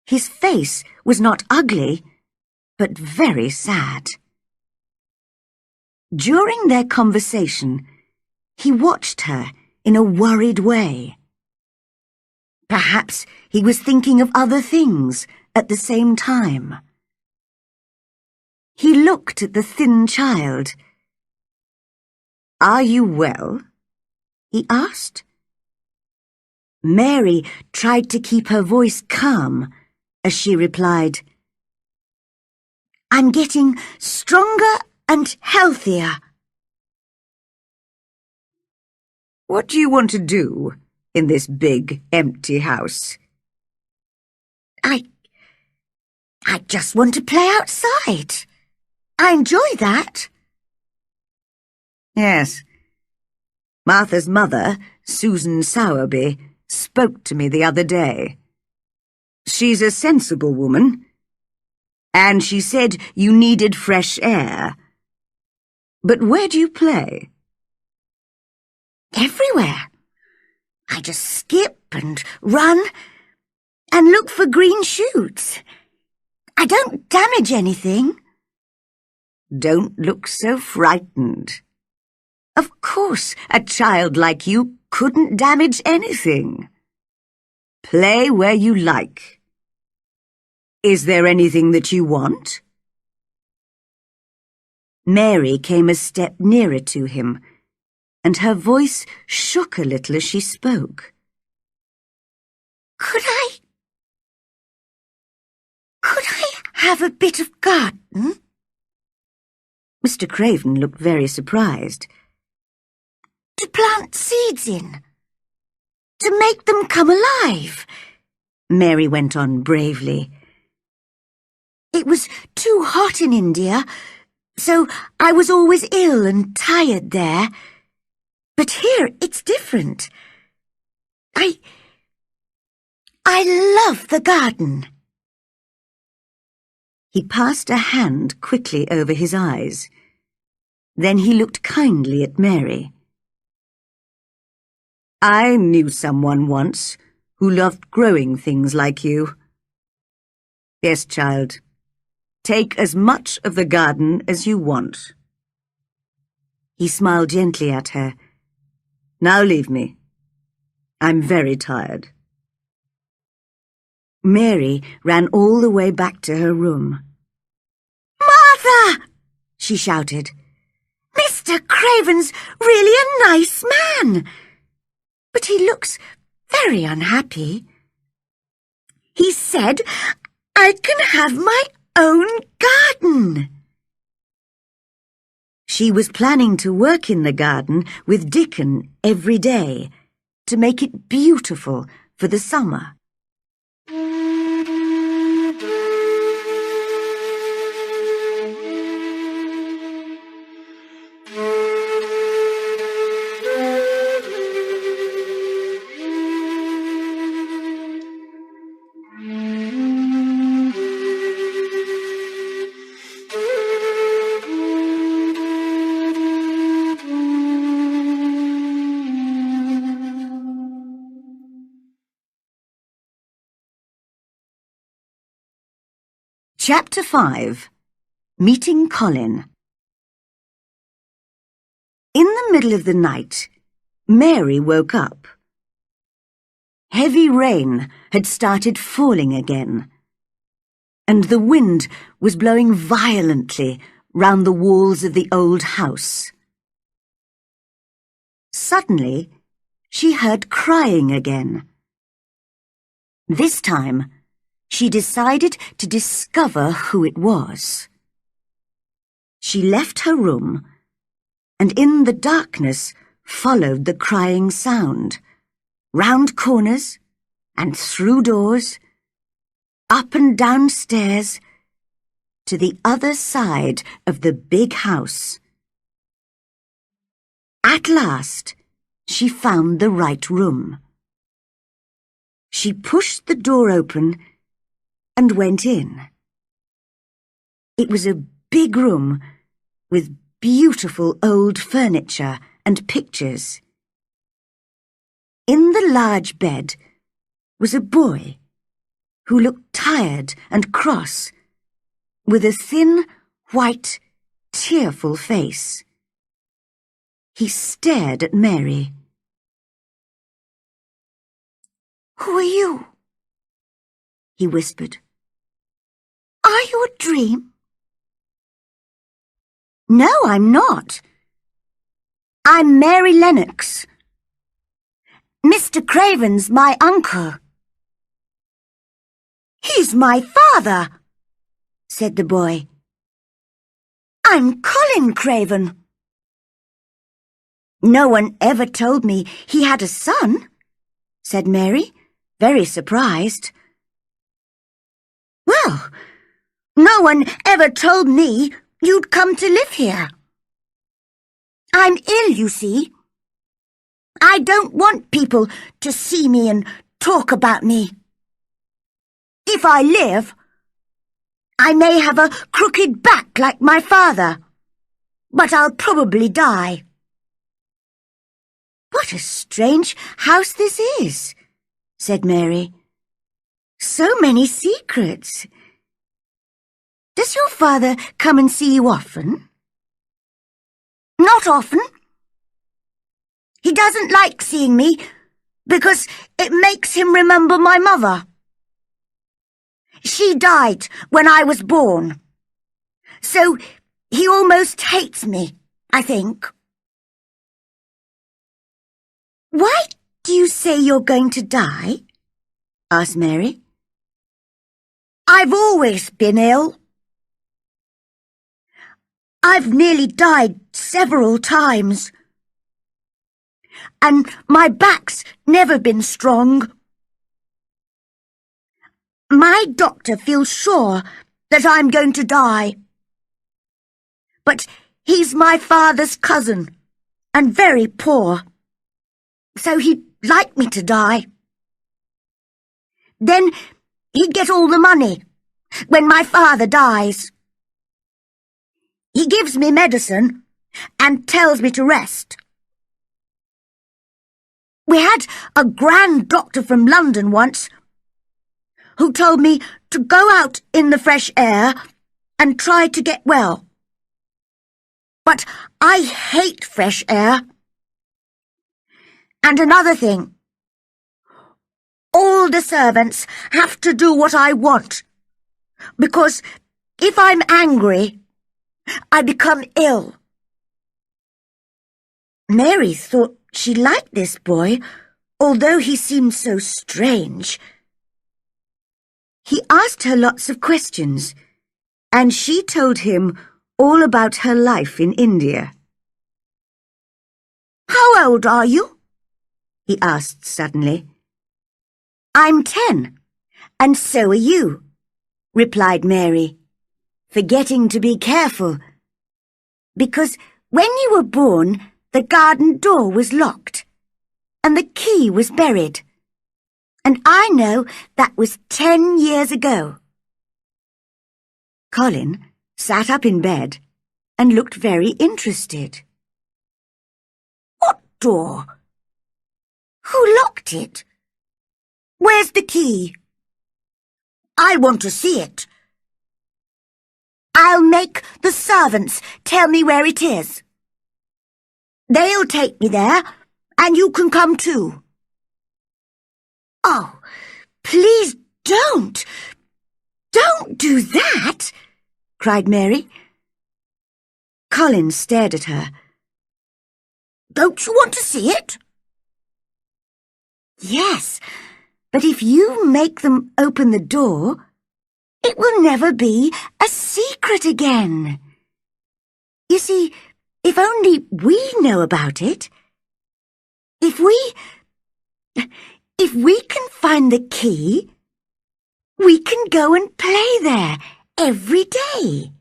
His face was not ugly, but very sad. During their conversation, he watched her in a worried way. Perhaps he was thinking of other things at the same time. He looked at the thin child. "Are you well?" he asked. Mary tried to keep her voice calm as she replied, I'm getting stronger and healthier. "What do you want to do in this big, empty house?" I just want to play outside. I enjoy that. "Yes. Martha's mother, Susan Sowerby, spoke to me the other day. She's a sensible woman, and she said you needed fresh air. But where do you play?" Everywhere. I just skip and run and look for green shoots. I don't damage anything. "Don't look so frightened. Of course, a child like you couldn't damage anything. Play where you like. Is there anything that you want?" Mary came a step nearer to him, and her voice shook a little as she spoke. Could I have a bit of garden? Mr. Craven looked very surprised. To plant seeds in? To make them come alive? Mary went on bravely. It was too hot in India, so I was always ill and tired there. But here it's different. I love the garden. He passed a hand quickly over his eyes. Then he looked kindly at Mary. I knew someone once who loved growing things like you. Yes, child, take as much of the garden as you want. He smiled gently at her. Now leave me. I'm very tired. Mary ran all the way back to her room. Mother! She shouted. Mr. Craven's really a nice man, but he looks very unhappy. He said I can have my own garden. She was planning to work in the garden with Dickon every day to make it beautiful for the summer. Chapter 5. Meeting Colin. In the middle of the night, Mary woke up. Heavy rain had started falling again, and the wind was blowing violently round the walls of the old house. Suddenly, she heard crying again. This time, she decided to discover who it was. She left her room and in the darkness followed the crying sound, round corners and through doors, up and down stairs, to the other side of the big house. At last, she found the right room. She pushed the door open and went in. It was a big room with beautiful old furniture and pictures. In the large bed was a boy who looked tired and cross, with a thin, white, tearful face. He stared at Mary. Who are you? He whispered. Are you a dream? No, I'm not. I'm Mary Lennox. Mr. Craven's my uncle. He's my father, said the boy. I'm Colin Craven. No one ever told me he had a son, said Mary, very surprised. Well, no one ever told me you'd come to live here. I'm ill, you see. I don't want people to see me and talk about me. If I live, I may have a crooked back like my father, but I'll probably die. What a strange house this is, said Mary. So many secrets. Does your father come and see you often? Not often. He doesn't like seeing me because it makes him remember my mother. She died when I was born, so he almost hates me, I think. Why do you say you're going to die? Asked Mary. I've always been ill. I've nearly died several times. And my back's never been strong. My doctor feels sure that I'm going to die. But he's my father's cousin and very poor, so he'd like me to die. Then he'd get all the money when my father dies. He gives me medicine and tells me to rest. We had a grand doctor from London once who told me to go out in the fresh air and try to get well. But I hate fresh air. And another thing, all the servants have to do what I want, because if I'm angry, I become ill. Mary thought she liked this boy, although he seemed so strange. He asked her lots of questions, and she told him all about her life in India. How old are you? He asked suddenly. I'm 10, and so are you, replied Mary, forgetting to be careful, because when you were born, the garden door was locked, and the key was buried, and I know that was 10 years ago. Colin sat up in bed and looked very interested. What door? Who locked it? Where's the key? I want to see it. I'll make the servants tell me where it is. They'll take me there, and you can come too. Oh, please don't. Don't do that, cried Mary. Colin stared at her. Don't you want to see it? Yes, but if you make them open the door, it will never be a secret again. You see, if only we know about it, if we can find the key, we can go and play there every day.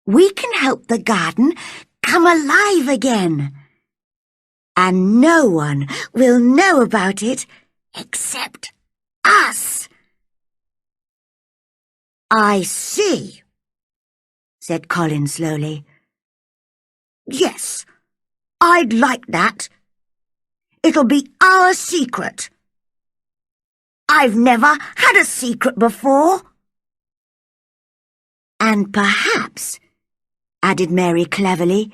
We can help the garden come alive again. And no one will know about it except us. I see, said Colin slowly. Yes, I'd like that. It'll be our secret. I've never had a secret before. And perhaps, added Mary cleverly,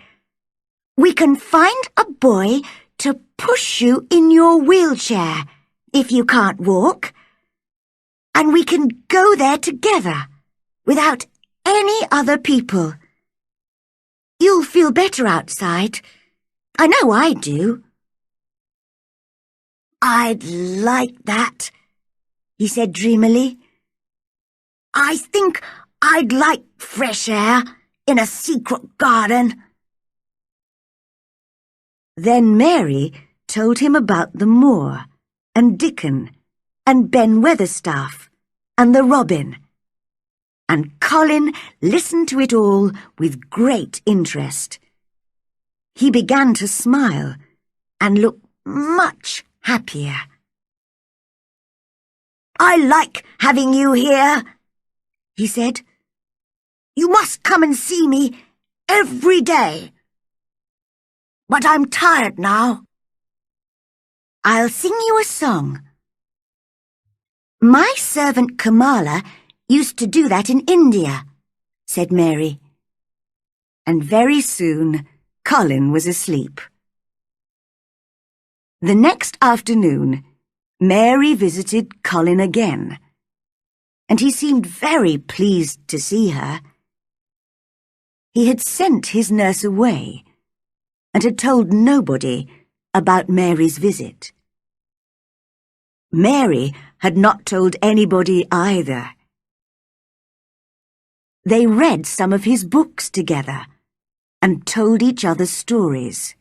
we can find a boy to push you in your wheelchair if you can't walk. And we can go there together without any other people. You'll feel better outside. I know I do. I'd like that, he said dreamily. I think I'd like fresh air in a secret garden. Then Mary told him about the moor, and Dickon, and Ben Weatherstaff, and the robin. And Colin listened to it all with great interest. He began to smile and look much happier. I like having you here, he said. You must come and see me every day. But I'm tired now. I'll sing you a song. My servant Kamala used to do that in India, said Mary. And very soon Colin was asleep. The next afternoon, Mary visited Colin again, and he seemed very pleased to see her. He had sent his nurse away and had told nobody about Mary's visit. Mary had not told anybody either. They read some of his books together and told each other stories.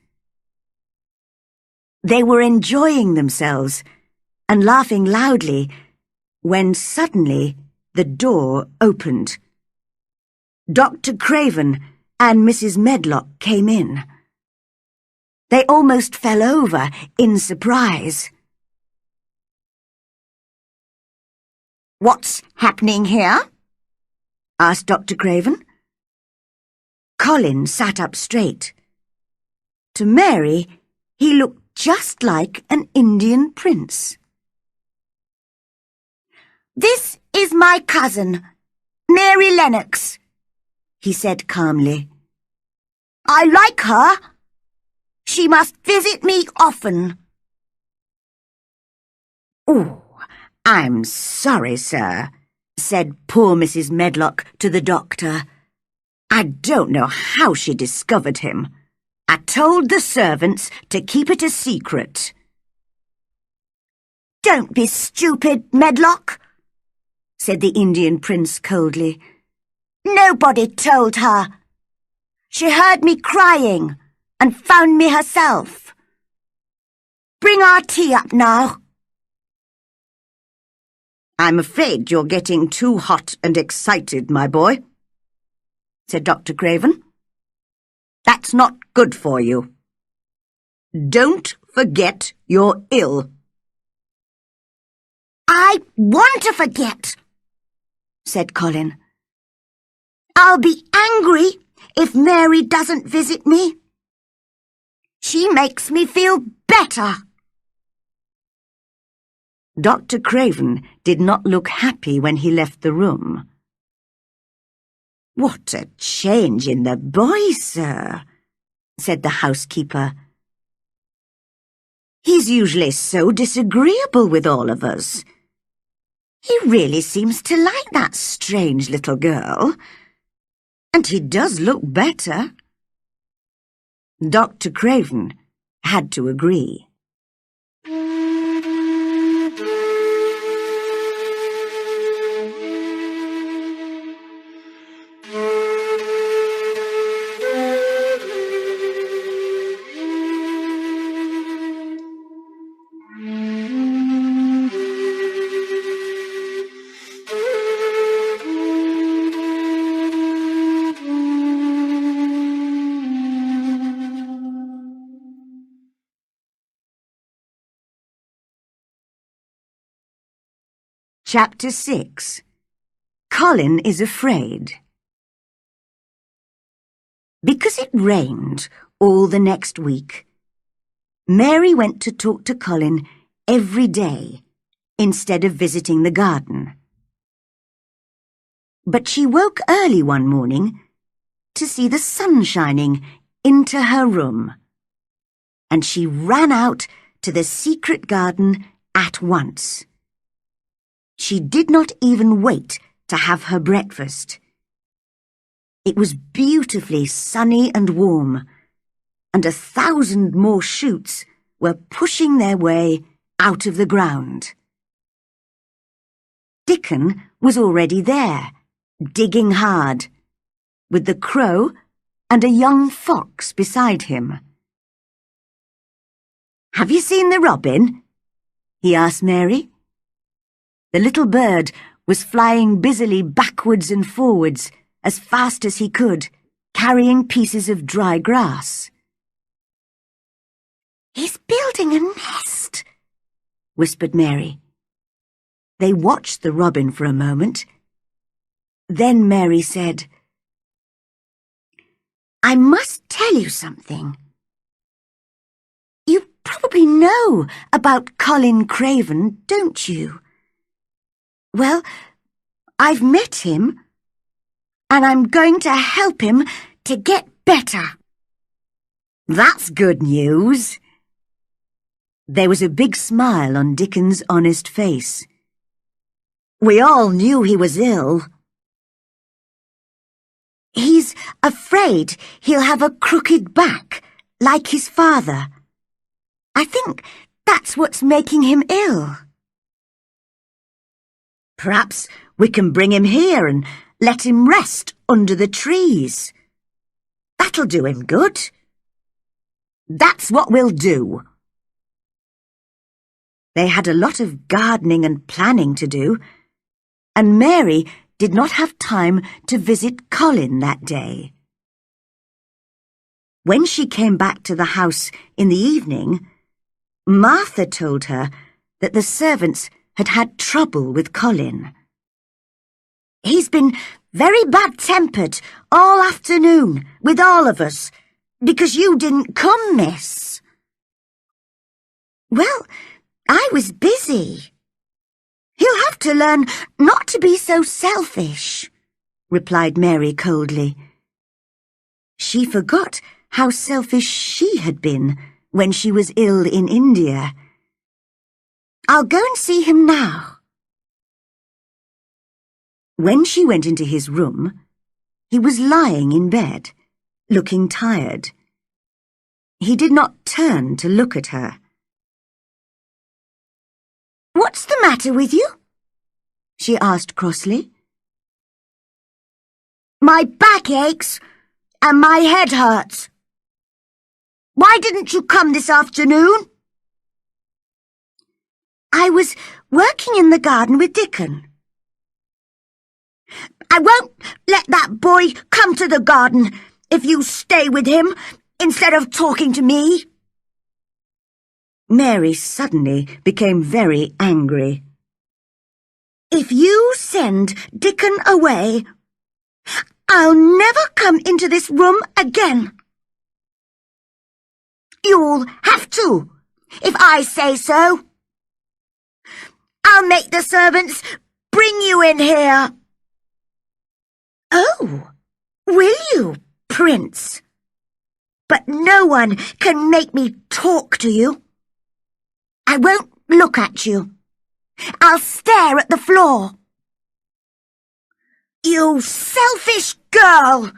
They were enjoying themselves and laughing loudly when suddenly the door opened. Dr. Craven and Mrs. Medlock came in. They almost fell over in surprise. What's happening here? Asked Dr. Craven. Colin sat up straight. To Mary, he looked just like an Indian prince. "This is my cousin, Mary Lennox," he said calmly. "I like her. She must visit me often." "Oh, I'm sorry, sir," said poor Mrs. Medlock to the doctor. "I don't know how she discovered him. I told the servants to keep it a secret." "Don't be stupid, Medlock," said the Indian prince coldly. "Nobody told her. She heard me crying and found me herself. Bring our tea up now." "I'm afraid you're getting too hot and excited, my boy," said Dr. Craven. "That's not good for you. Don't forget you're ill." "I want to forget," said Colin. "I'll be angry if Mary doesn't visit me. She makes me feel better." Dr. Craven did not look happy when he left the room. "What a change in the boy, sir," said the housekeeper. "He's usually so disagreeable with all of us. He really seems to like that strange little girl. And he does look better." Dr. Craven had to agree. Chapter 6. Colin is Afraid. Because it rained all the next week, Mary went to talk to Colin every day instead of visiting the garden. But she woke early one morning to see the sun shining into her room, and she ran out to the secret garden at once. She did not even wait to have her breakfast. It was beautifully sunny and warm, and 1,000 more shoots were pushing their way out of the ground. Dickon was already there, digging hard, with the crow and a young fox beside him. "Have you seen the robin?" he asked Mary. The little bird was flying busily backwards and forwards as fast as he could, carrying pieces of dry grass. "He's building a nest," whispered Mary. They watched the robin for a moment. Then Mary said, "I must tell you something. You probably know about Colin Craven, don't you? Well, I've met him, and I'm going to help him to get better." "That's good news." There was a big smile on Dickon's honest face. "We all knew he was ill." "He's afraid he'll have a crooked back, like his father. I think that's what's making him ill." "Perhaps we can bring him here and let him rest under the trees. That'll do him good." "That's what we'll do." They had a lot of gardening and planning to do, and Mary did not have time to visit Colin that day. When she came back to the house in the evening, Martha told her that the servants had had trouble with Colin. He's been very bad-tempered all afternoon with all of us because you didn't come, miss. Well, I was busy. He'll have to learn not to be so selfish, replied Mary coldly. She forgot how selfish she had been when she was ill in India. I'll go and see him now. When she went into his room, he was lying in bed, looking tired. He did not turn to look at her. "What's the matter with you?" she asked crossly. "My back aches and my head hurts. Why didn't you come this afternoon?" "I was working in the garden with Dickon." "I won't let that boy come to the garden if you stay with him instead of talking to me." Mary suddenly became very angry. "If you send Dickon away, I'll never come into this room again." "You'll have to, if I say so. I'll make the servants bring you in here." "Oh, will you, Prince? But no one can make me talk to you. I won't look at you. I'll stare at the floor." "You selfish girl!"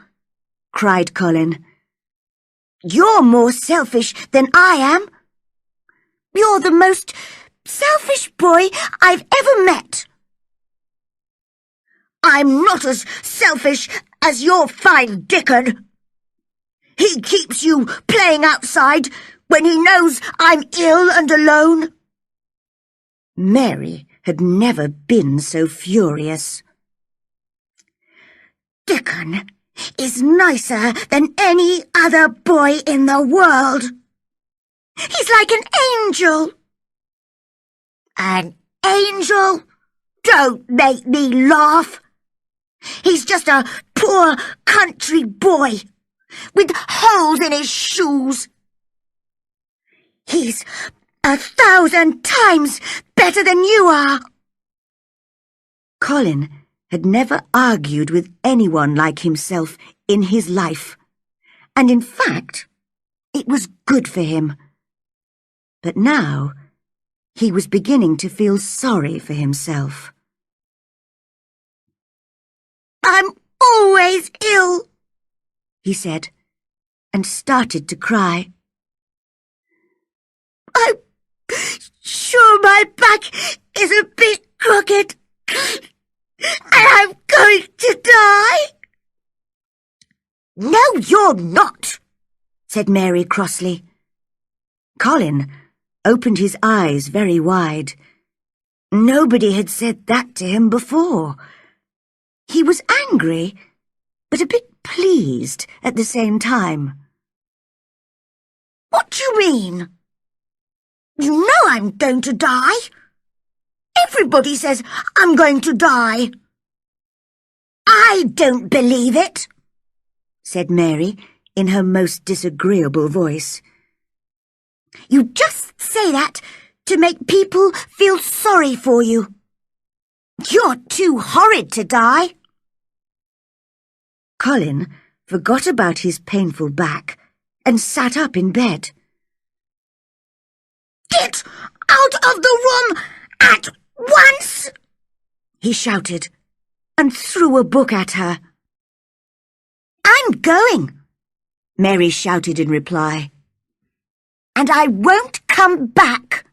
cried Colin. "You're more selfish than I am. You're the most selfish boy I've ever met." "I'm not as selfish as your fine Dickon. He keeps you playing outside when he knows I'm ill and alone." Mary had never been so furious. "Dickon is nicer than any other boy in the world. He's like an angel." "An angel? Don't make me laugh. He's just a poor country boy with holes in his shoes. He's 1,000 times better than you are." Colin had never argued with anyone like himself in his life, and in fact, it was good for him. But now, he was beginning to feel sorry for himself. "I'm always ill," he said, and started to cry. "I'm sure my back is a bit crooked, and I'm going to die." "No, you're not," said Mary crossly. Colin opened his eyes very wide. Nobody had said that to him before. He was angry, but a bit pleased at the same time. "What do you mean? You know I'm going to die. Everybody says I'm going to die." "I don't believe it," said Mary in her most disagreeable voice. "You just say that to make people feel sorry for you. You're too horrid to die." Colin forgot about his painful back and sat up in bed. "Get out of the room at once!" he shouted, and threw a book at her. "I'm going," Mary shouted in reply. "And I won't come back."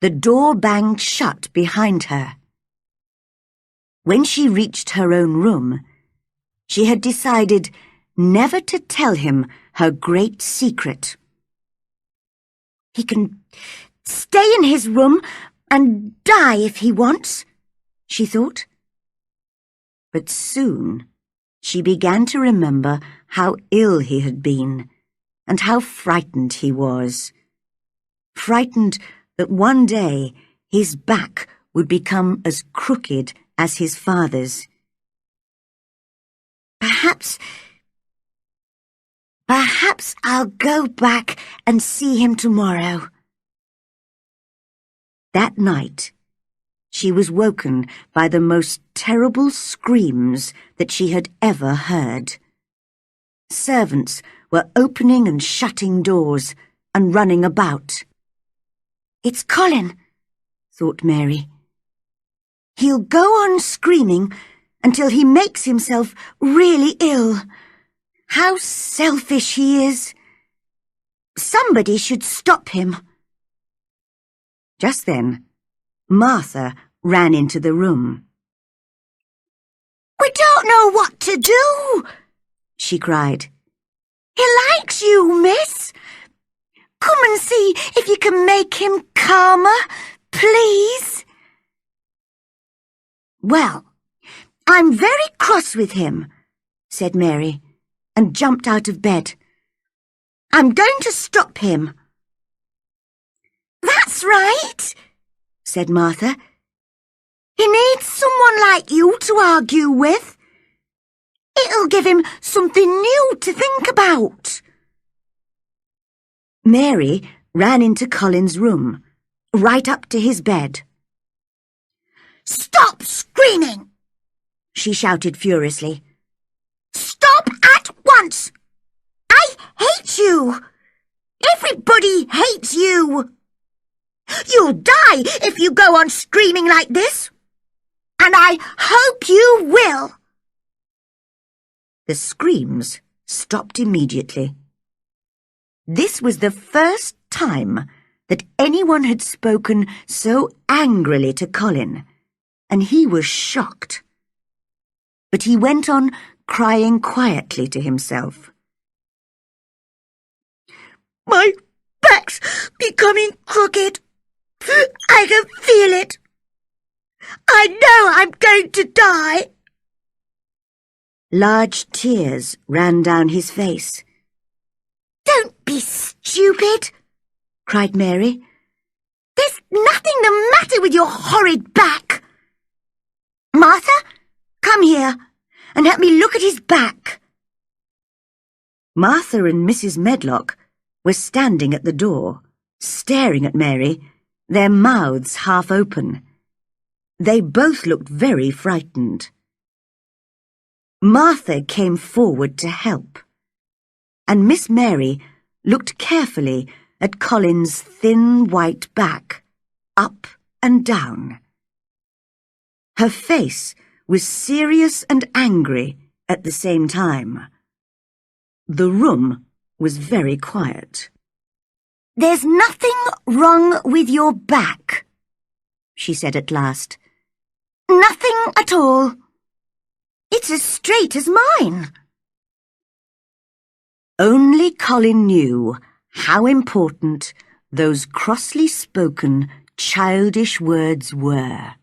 The door banged shut behind her. When she reached her own room, she had decided never to tell him her great secret. "He can stay in his room and die if he wants," she thought. But soon she began to remember how ill he had been and how frightened he was. Frightened that one day his back would become as crooked as his father's. Perhaps I'll go back and see him tomorrow. That night, she was woken by the most terrible screams that she had ever heard. Servants were opening and shutting doors and running about. It's Colin, thought Mary. He'll go on screaming until he makes himself really ill. How selfish he is. Somebody should stop him. Just then, Martha ran into the room. "We don't know what to do," she cried. "He likes you, miss. Come and see if you can make him calmer, please." "Well, I'm very cross with him," said Mary, and jumped out of bed. "I'm going to stop him." "That's right," said Martha. "He needs someone like you to argue with. It'll give him something new to think about." Mary ran into Colin's room, right up to his bed. "Stop screaming!" she shouted furiously. "Stop at once! I hate you! Everybody hates you! You'll die if you go on screaming like this! And I hope you will!" The screams stopped immediately. This was the first time that anyone had spoken so angrily to Colin, and he was shocked. But he went on crying quietly to himself. "My back's becoming crooked. I can feel it. I know I'm going to die." Large tears ran down his face. "Don't be stupid," cried Mary. "There's nothing the matter with your horrid back. Martha, come here and help me look at his back." Martha and Mrs. Medlock were standing at the door, staring at Mary, their mouths half open. They both looked very frightened. Martha came forward to help, and Miss Mary looked carefully at Colin's thin white back, up and down. Her face was serious and angry at the same time. The room was very quiet. "There's nothing wrong with your back," she said at last. "Nothing at all. It's as straight as mine." Only Colin knew how important those crossly spoken, childish words were.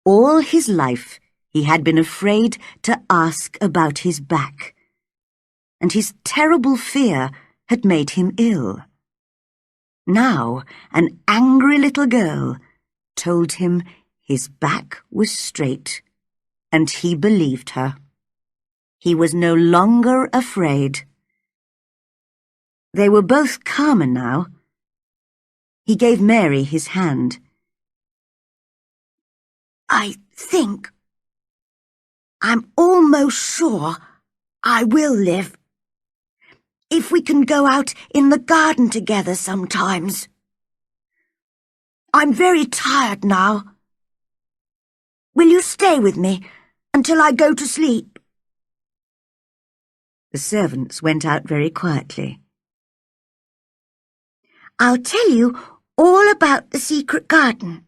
All his life he had been afraid to ask about his back, and his terrible fear had made him ill. Now an angry little girl told him his back was straight, and he believed her. He was no longer afraid. They were both calmer now. He gave Mary his hand. I'm almost sure I will live. If we can go out in the garden together sometimes. I'm very tired now. Will you stay with me until I go to sleep?" The servants went out very quietly. "I'll tell you all about the secret garden,"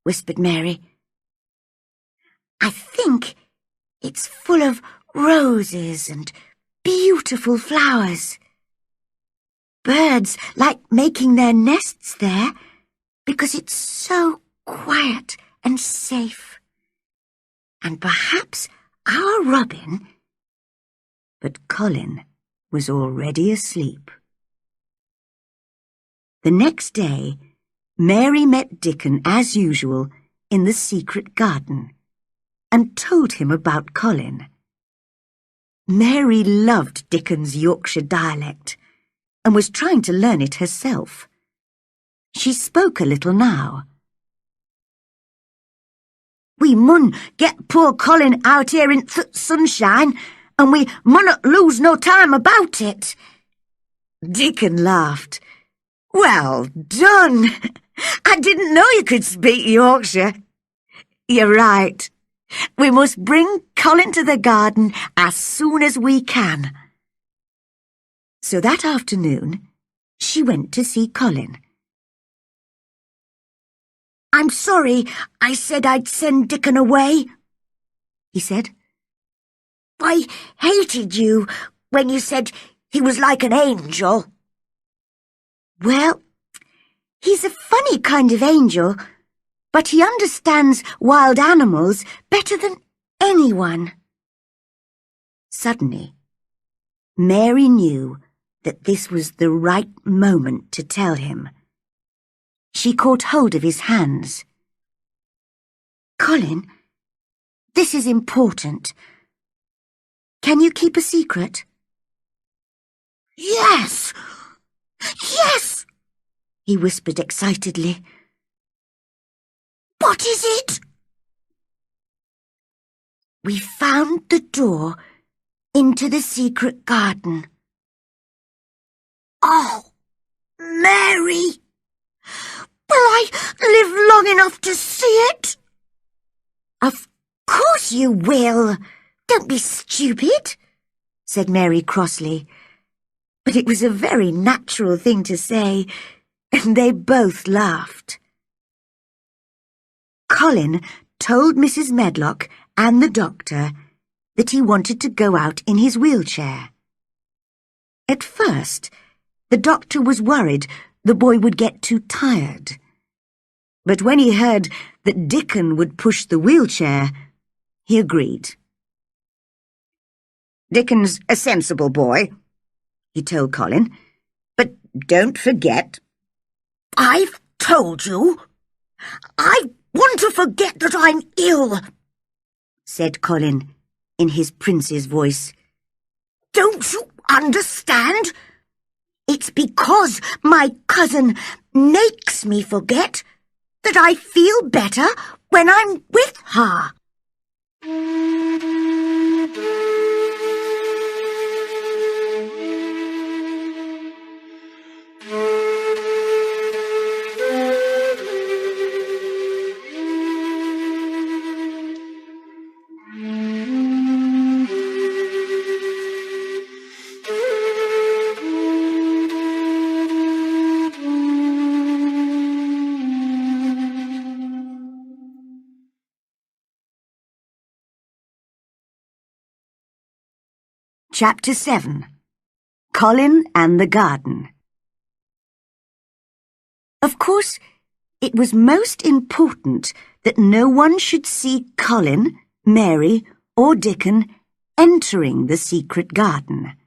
whispered Mary. "I think it's full of roses and beautiful flowers. Birds like making their nests there because it's so quiet and safe. And perhaps our robin—" But Colin was already asleep. The next day, Mary met Dickon as usual in the secret garden and told him about Colin. Mary loved Dickon's Yorkshire dialect and was trying to learn it herself. She spoke a little now. We mun get poor Colin out here in th' sunshine, and we munnot lose no time about it. Dickon laughed. Well done! I didn't know you could speak Yorkshire. You're right. We must bring Colin to the garden as soon as we can. So that afternoon, she went to see Colin. I'm sorry I said I'd send Dickon away, he said. I hated you when you said he was like an angel. Well, he's a funny kind of angel, but he understands wild animals better than anyone. Suddenly, Mary knew that this was the right moment to tell him. She caught hold of his hands. Colin, this is important. Can you keep a secret? Yes! Yes! He whispered excitedly. What is it? We found the door into the secret garden. Oh, Mary! Will I live long enough to see it? Of course you will. Don't be stupid, said Mary crossly. But it was a very natural thing to say, and they both laughed. Colin told Mrs. Medlock and the doctor that he wanted to go out in his wheelchair. At first, the doctor was worried the boy would get too tired. But when he heard that Dickon would push the wheelchair, he agreed. Dickon's a sensible boy, he told Colin, but don't forget. I've told you. I want to forget that I'm ill, said Colin in his prince's voice. Don't you understand? It's because my cousin makes me forget that I feel better when I'm with her. Chapter 7. Colin and the Garden. Of course, it was most important that no one should see Colin, Mary, or Dickon entering the secret garden.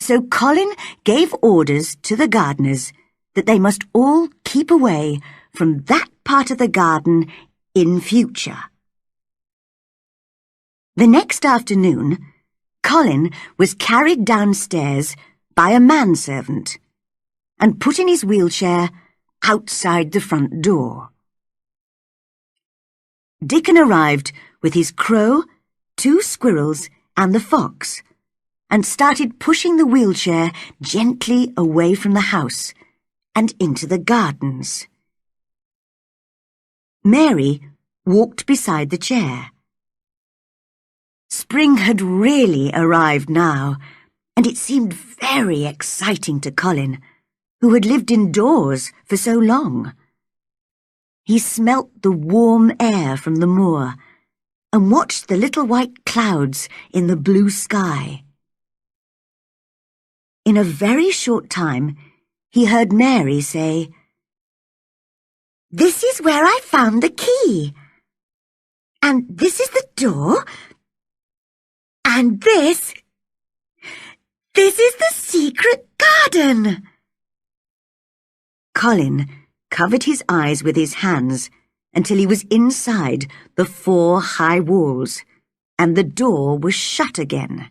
So Colin gave orders to the gardeners that they must all keep away from that part of the garden in future. The next afternoon, Colin was carried downstairs by a manservant and put in his wheelchair outside the front door. Dickon arrived with his crow, 2 squirrels and the fox and started pushing the wheelchair gently away from the house and into the gardens. Mary walked beside the chair. Spring had really arrived now, and it seemed very exciting to Colin, who had lived indoors for so long. He smelt the warm air from the moor and watched the little white clouds in the blue sky. In a very short time, he heard Mary say, "This is where I found the key. And this is the door. And this is the secret garden." Colin covered his eyes with his hands until he was inside the 4 high walls, and the door was shut again.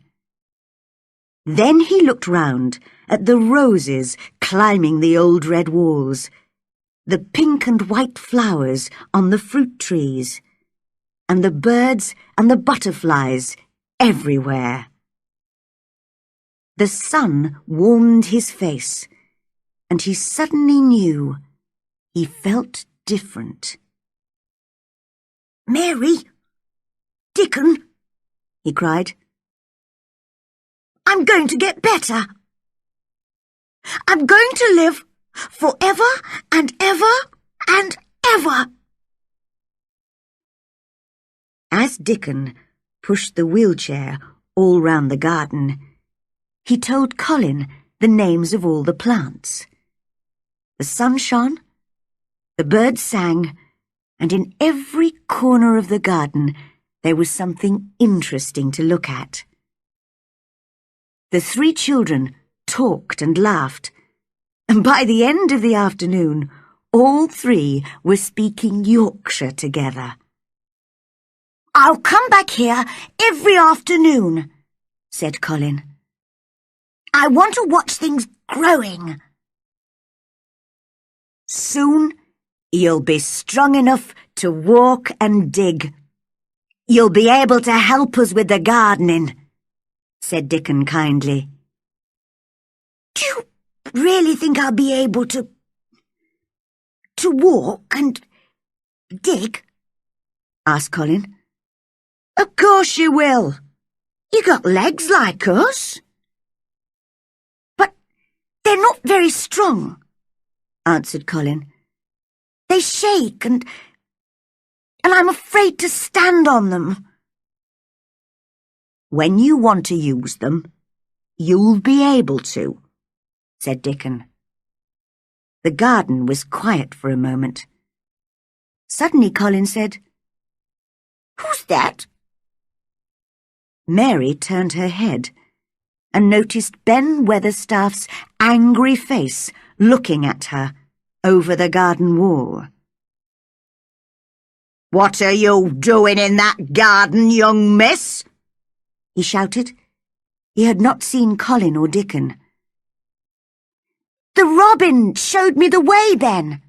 Then he looked round at the roses climbing the old red walls, the pink and white flowers on the fruit trees, and the birds and the butterflies everywhere. The sun warmed his face, and he suddenly knew he felt different. "Mary! Dickon!" he cried. "I'm going to get better. I'm going to live forever and ever and ever." As Dickon pushed the wheelchair all round the garden, he told Colin the names of all the plants. The sun shone, the birds sang, and in every corner of the garden there was something interesting to look at. The 3 children talked and laughed, and by the end of the afternoon, all 3 were speaking Yorkshire together. "I'll come back here every afternoon," said Colin. "I want to watch things growing." "Soon you'll be strong enough to walk and dig. You'll be able to help us with the gardening," said Dickon kindly. "Do you really think I'll be able to walk and dig?" asked Colin. "Of course you will. You got legs like us." "But they're not very strong," answered Colin. "They shake and I'm afraid to stand on them." "When you want to use them, you'll be able to," said Dickon. The garden was quiet for a moment. Suddenly Colin said, "Who's that?" Mary turned her head and noticed Ben Weatherstaff's angry face looking at her over the garden wall. "What are you doing in that garden, young miss?" he shouted. He had not seen Colin or Dickon. "The robin showed me the way, Ben,"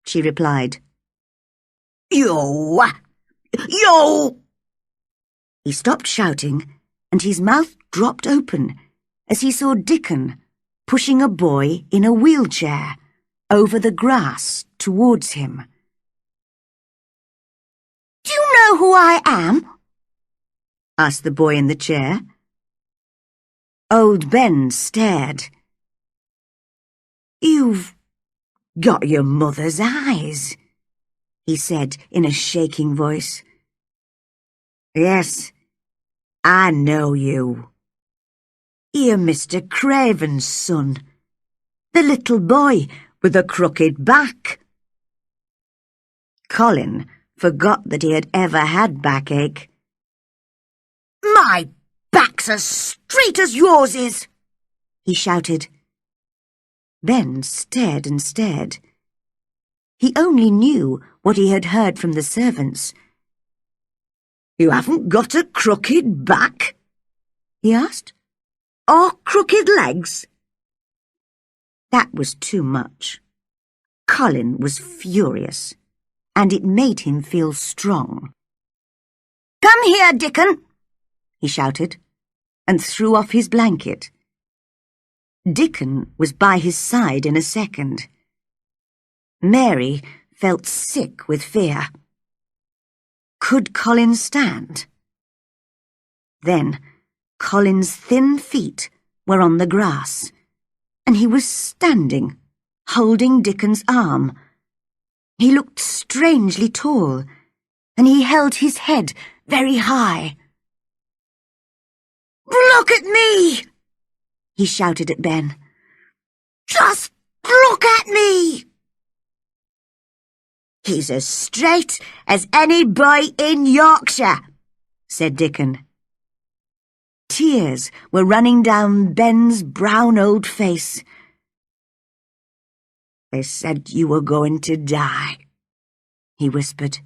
she replied. You! He stopped shouting, and his mouth dropped open as he saw Dickon pushing a boy in a wheelchair over the grass towards him. "Do you know who I am?" asked the boy in the chair. Old Ben stared. "You've got your mother's eyes," he said in a shaking voice. "Yes, I know you. You're Mr. Craven's son, the little boy with the crooked back." Colin forgot that he had ever had backache. "My back's as straight as yours is," he shouted. Ben stared and stared. He only knew what he had heard from the servants. "You haven't got a crooked back?" he asked. "Or crooked legs?" That was too much. Colin was furious, and it made him feel strong. "Come here, Dickon," he shouted, and threw off his blanket. Dickon was by his side in a second. Mary felt sick with fear. Could Colin stand? Then Colin's thin feet were on the grass, and he was standing, holding Dickon's arm. He looked strangely tall, and he held his head very high. "Look at me!" he shouted at Ben. "Just look at me!" "He's as straight as any boy in Yorkshire," said Dickon. Tears were running down Ben's brown old face. "They said you were going to die," he whispered.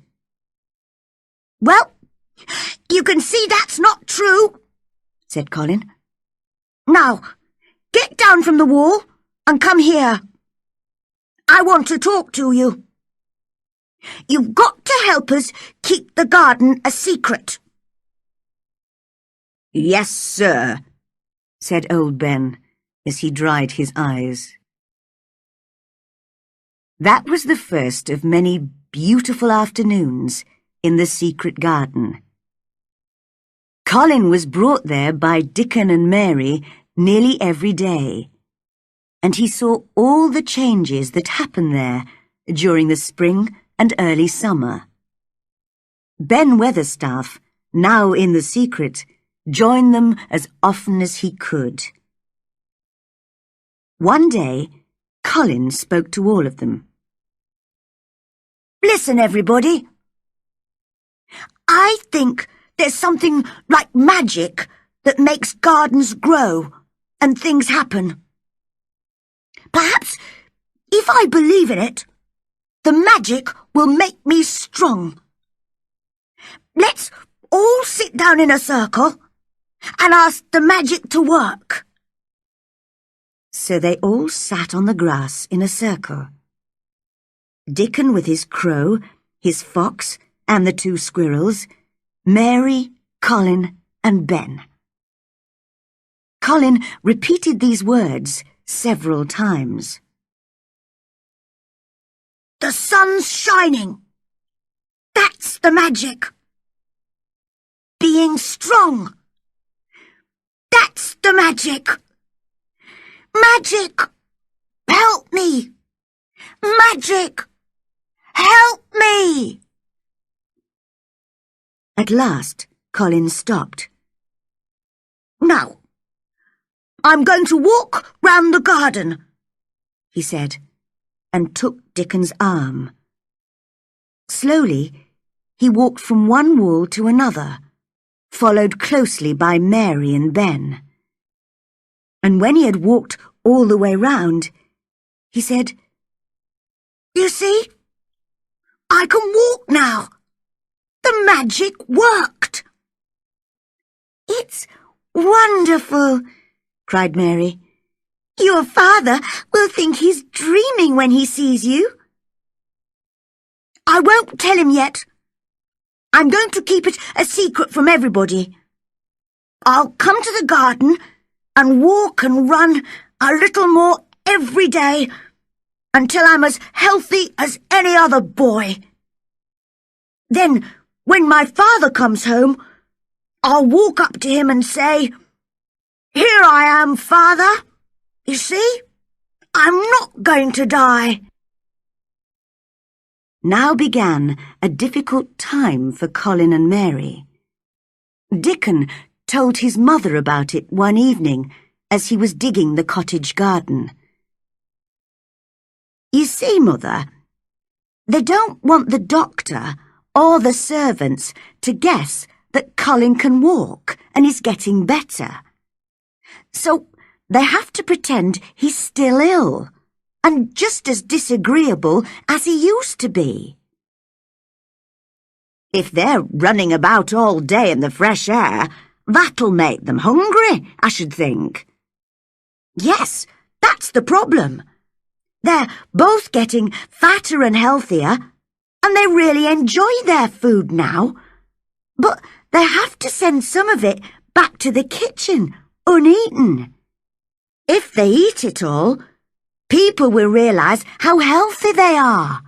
Well, you can see that's not true, said Colin. Now, get down from the wall and come here. I want to talk to you. You've got to help us keep the garden a secret. Yes, sir, said old Ben as he dried his eyes. That was the first of many beautiful afternoons in the secret garden. Colin was brought there by Dickon and Mary nearly every day, and he saw all the changes that happened there during the spring and early summer. Ben Weatherstaff, now in the secret, joined them as often as he could. One day, Colin spoke to all of them. Listen, everybody. I think there's something like magic that makes gardens grow and things happen. Perhaps, if I believe in it, the magic will make me strong. Let's all sit down in a circle and ask the magic to work. So they all sat on the grass in a circle. Dickon with his crow, his fox, and the 2 squirrels, Mary, Colin, and Ben. Colin repeated these words several times. The sun's shining. That's the magic. Being strong. That's the magic. Magic, help me. Magic, help me. At last, Colin stopped. Now, I'm going to walk round the garden, he said, and took Dickon's arm. Slowly, he walked from one wall to another, followed closely by Mary and Ben. And when he had walked all the way round, he said, You see, I can walk now. The magic worked. It's wonderful, cried Mary. Your father will think he's dreaming when he sees you. I won't tell him yet. I'm going to keep it a secret from everybody. I'll come to the garden and walk and run a little more every day until I'm as healthy as any other boy. Then, when my father comes home, I'll walk up to him and say, Here I am, Father. You see, I'm not going to die. Now began a difficult time for Colin and Mary. Dickon told his mother about it one evening as he was digging the cottage garden. You see, Mother, they don't want the doctor or the servants to guess that Colin can walk and is getting better. So they have to pretend he's still ill and just as disagreeable as he used to be. If they're running about all day in the fresh air, that'll make them hungry, I should think. Yes, that's the problem. They're both getting fatter and healthier, and they really enjoy their food now. But they have to send some of it back to the kitchen, uneaten. If they eat it all, people will realise how healthy they are.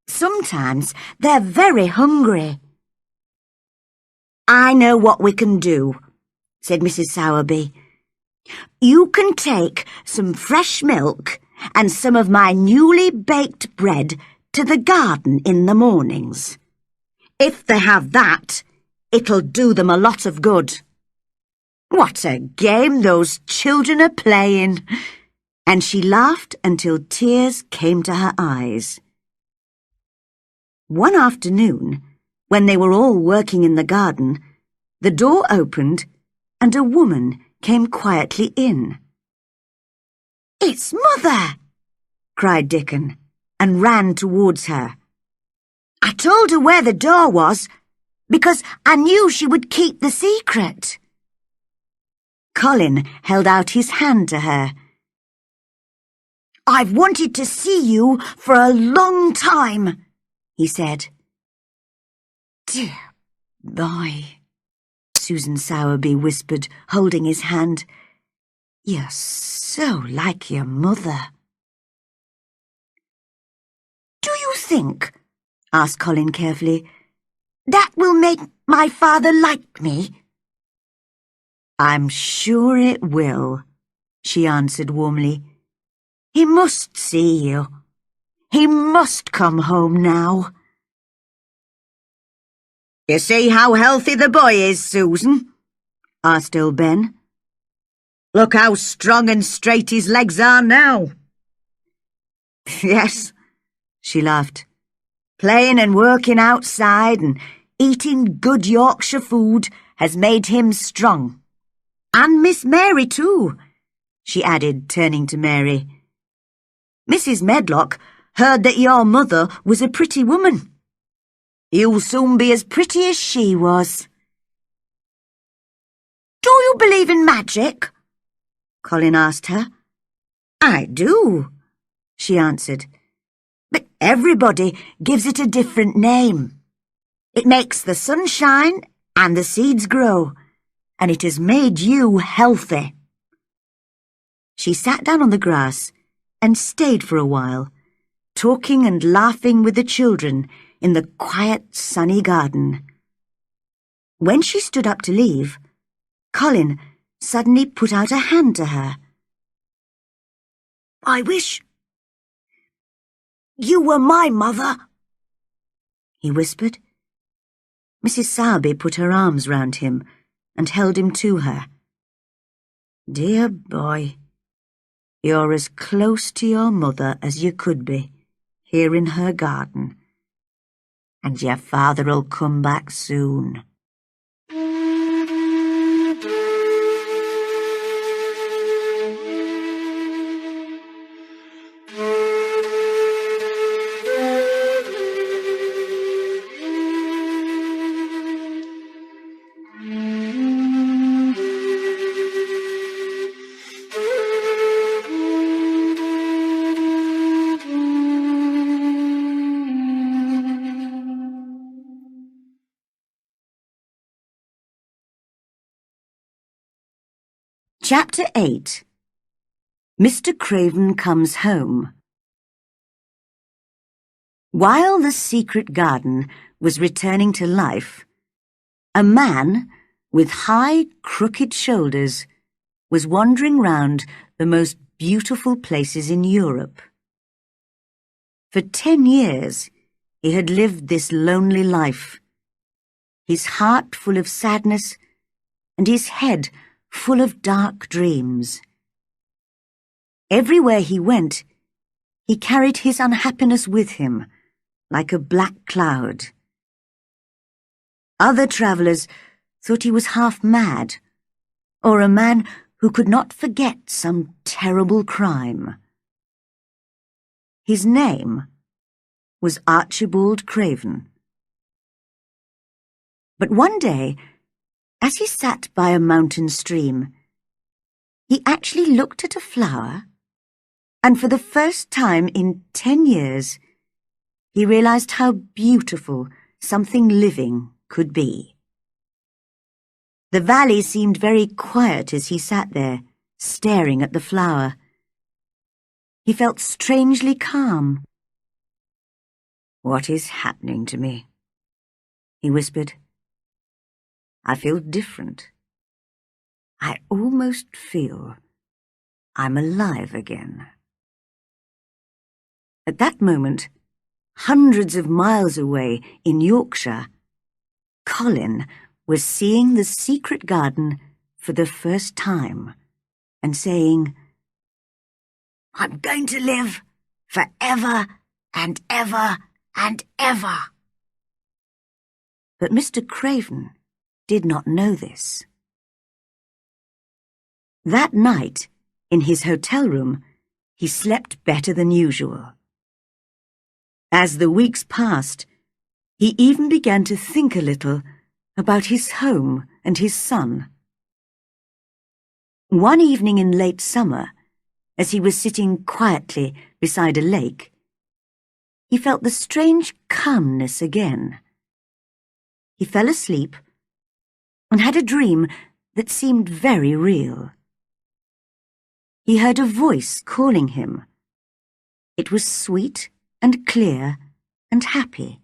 Sometimes they're very hungry. I know what we can do, said Mrs. Sowerby. You can take some fresh milk and some of my newly baked bread to the garden in the mornings. If they have that, it'll do them a lot of good. What a game those children are playing! And she laughed until tears came to her eyes. One afternoon, when they were all working in the garden, the door opened and a woman came quietly in. It's Mother! cried Dickon, and ran towards her. I told her where the door was because I knew she would keep the secret. Colin held out his hand to her. I've wanted to see you for a long time, he said. Dear boy, Susan Sowerby whispered, holding his hand. You're so like your mother. Do you think, asked Colin carefully, that will make my father like me? I'm sure it will, she answered warmly. He must see you. He must come home now. You see how healthy the boy is, Susan? Asked old Ben. Look how strong and straight his legs are now. Yes, she laughed. Playing and working outside and eating good Yorkshire food has made him strong. And Miss Mary too, she added, turning to Mary. Mrs. Medlock heard that your mother was a pretty woman. You'll soon be as pretty as she was. Do you believe in magic? Colin asked her. I do, she answered. But everybody gives it a different name. It makes the sun shine and the seeds grow, and it has made you healthy. She sat down on the grass and stayed for a while, talking and laughing with the children in the quiet, sunny garden. When she stood up to leave, Colin suddenly put out a hand to her. I wish you were my mother, he whispered. Mrs. Sowerby put her arms round him and held him to her. Dear boy, you're as close to your mother as you could be, here in her garden. And your father'll come back soon. Chapter 8. Mr. Craven Comes Home. While the secret garden was returning to life, a man with high, crooked shoulders was wandering round the most beautiful places in Europe. For 10 years, he had lived this lonely life, his heart full of sadness and his head full of dark dreams. Everywhere he went, he carried his unhappiness with him, like a black cloud. Other travellers thought he was half mad, or a man who could not forget some terrible crime. His name was Archibald Craven. But one day, as he sat by a mountain stream, he actually looked at a flower, and for the first time in 10 years, he realized how beautiful something living could be. The valley seemed very quiet as he sat there, staring at the flower. He felt strangely calm. "What is happening to me?" he whispered. "I feel different. I almost feel I'm alive again." At that moment, hundreds of miles away in Yorkshire, Colin was seeing the secret garden for the first time and saying, "I'm going to live forever and ever and ever." But Mr. Craven did not know this. That night, in his hotel room, he slept better than usual. As the weeks passed, He even began to think a little about his home and his son. One evening in late summer, as he was sitting quietly beside a lake, he felt the strange calmness again. He fell asleep and had a dream that seemed very real. He heard a voice calling him. It was sweet and clear and happy.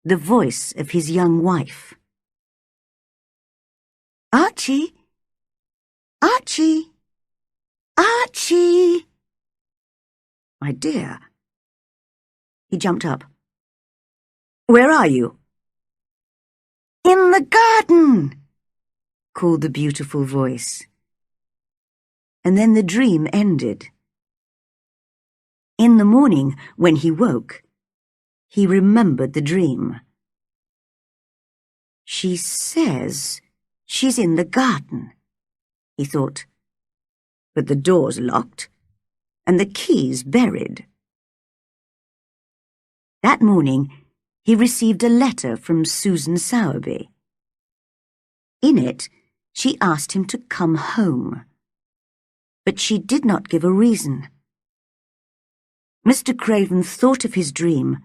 The voice of his young wife. "Archie! Archie! Archie!" "My dear." He jumped up. "Where are you?" "In the garden," called the beautiful voice. And then the dream ended. In the morning, when he woke, he remembered the dream. "She says she's in the garden," he thought, "but the door's locked and the key's buried." That morning, he received a letter from Susan Sowerby. In it, she asked him to come home, but she did not give a reason. Mr. Craven thought of his dream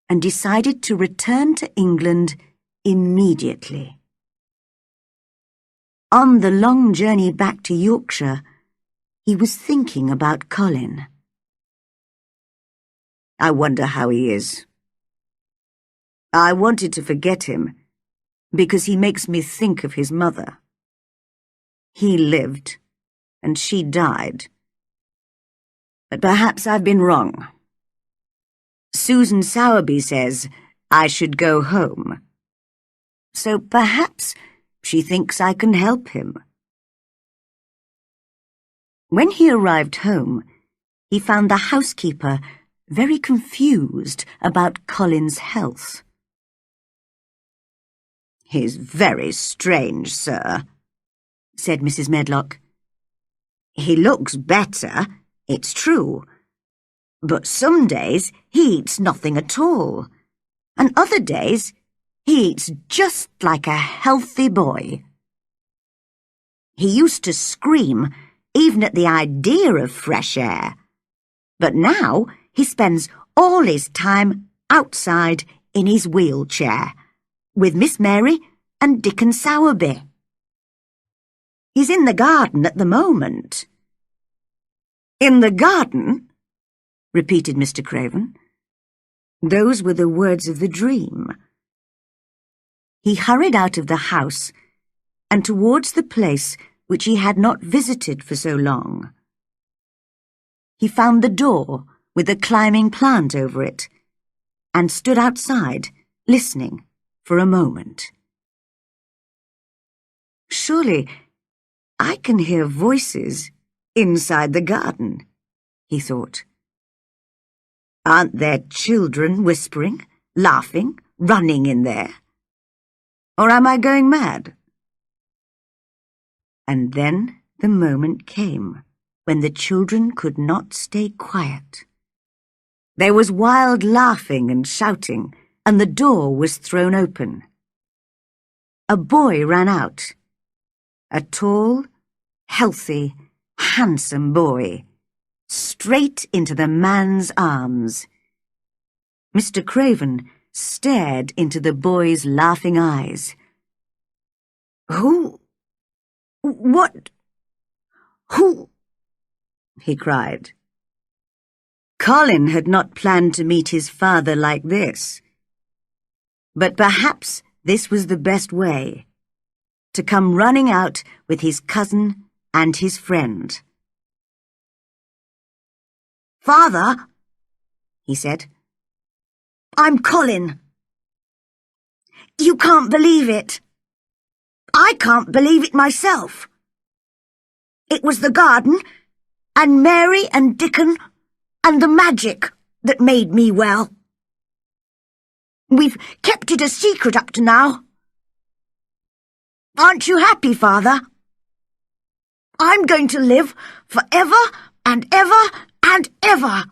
and decided to return to England immediately. On the long journey back to Yorkshire, he was thinking about Colin. "I wonder how he is. I wanted to forget him because he makes me think of his mother. He lived and she died. But perhaps I've been wrong. Susan Sowerby says I should go home. So perhaps she thinks I can help him." When he arrived home, he found the housekeeper very confused about Colin's health. "He's very strange, sir," said Mrs. Medlock. "He looks better, it's true, but some days he eats nothing at all, and other days he eats just like a healthy boy. He used to scream even at the idea of fresh air, but now he spends all his time outside in his wheelchair with Miss Mary and Dickon Sowerby. He's in the garden at the moment." "In the garden?" repeated Mr. Craven. Those were the words of the dream. He hurried out of the house and towards the place which he had not visited for so long. He found the door with a climbing plant over it and stood outside, listening for a moment. "Surely I can hear voices inside the garden," he thought. "Aren't there children whispering, laughing, running in there? Or am I going mad?" And then the moment came when the children could not stay quiet. There was wild laughing and shouting, and the door was thrown open. A boy ran out. A tall, healthy, handsome boy, straight into the man's arms. Mr. Craven stared into the boy's laughing eyes. Who?" he cried. Colin had not planned to meet his father like this. But perhaps this was the best way, to come running out with his cousin and his friend. "Father," he said, "I'm Colin. You can't believe it. I can't believe it myself. It was the garden, and Mary and Dickon, and the magic that made me well. We've kept it a secret up to now. Aren't you happy, Father? I'm going to live for ever and ever and ever."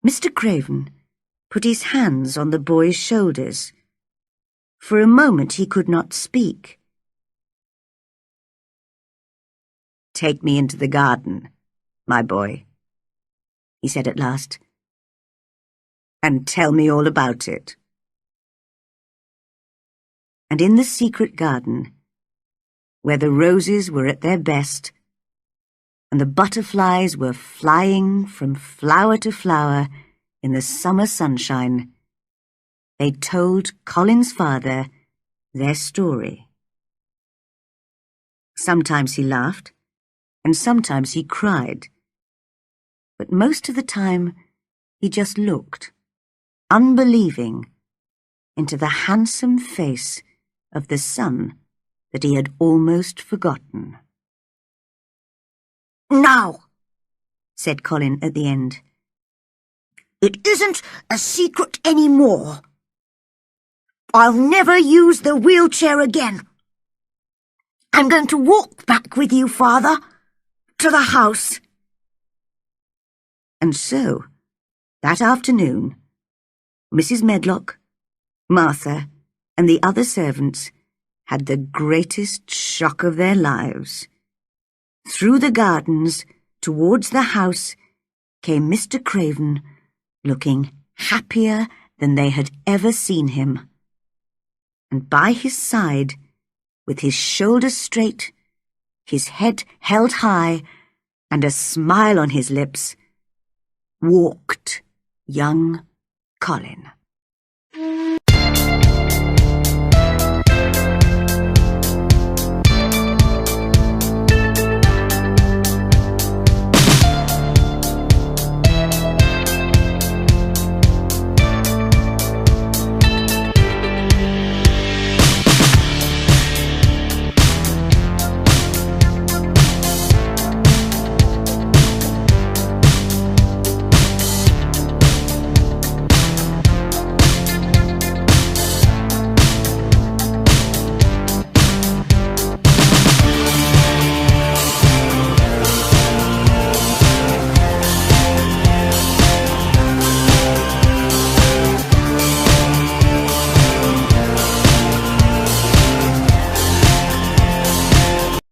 Mr. Craven put his hands on the boy's shoulders. For a moment he could not speak. "Take me into the garden, my boy," he said at last, "and tell me all about it." And in the secret garden, where the roses were at their best, and the butterflies were flying from flower to flower in the summer sunshine, they told Colin's father their story. Sometimes he laughed, and sometimes he cried, but most of the time he just looked, unbelieving, into the handsome face of the son that he had almost forgotten. "Now," said Colin at the end, "it isn't a secret anymore. I'll never use the wheelchair again. I'm going to walk back with you, Father, to the house." And so, that afternoon, Mrs. Medlock, Martha, and the other servants had the greatest shock of their lives. Through the gardens, towards the house, came Mr. Craven, looking happier than they had ever seen him. And by his side, with his shoulders straight, his head held high, and a smile on his lips, walked young Colin.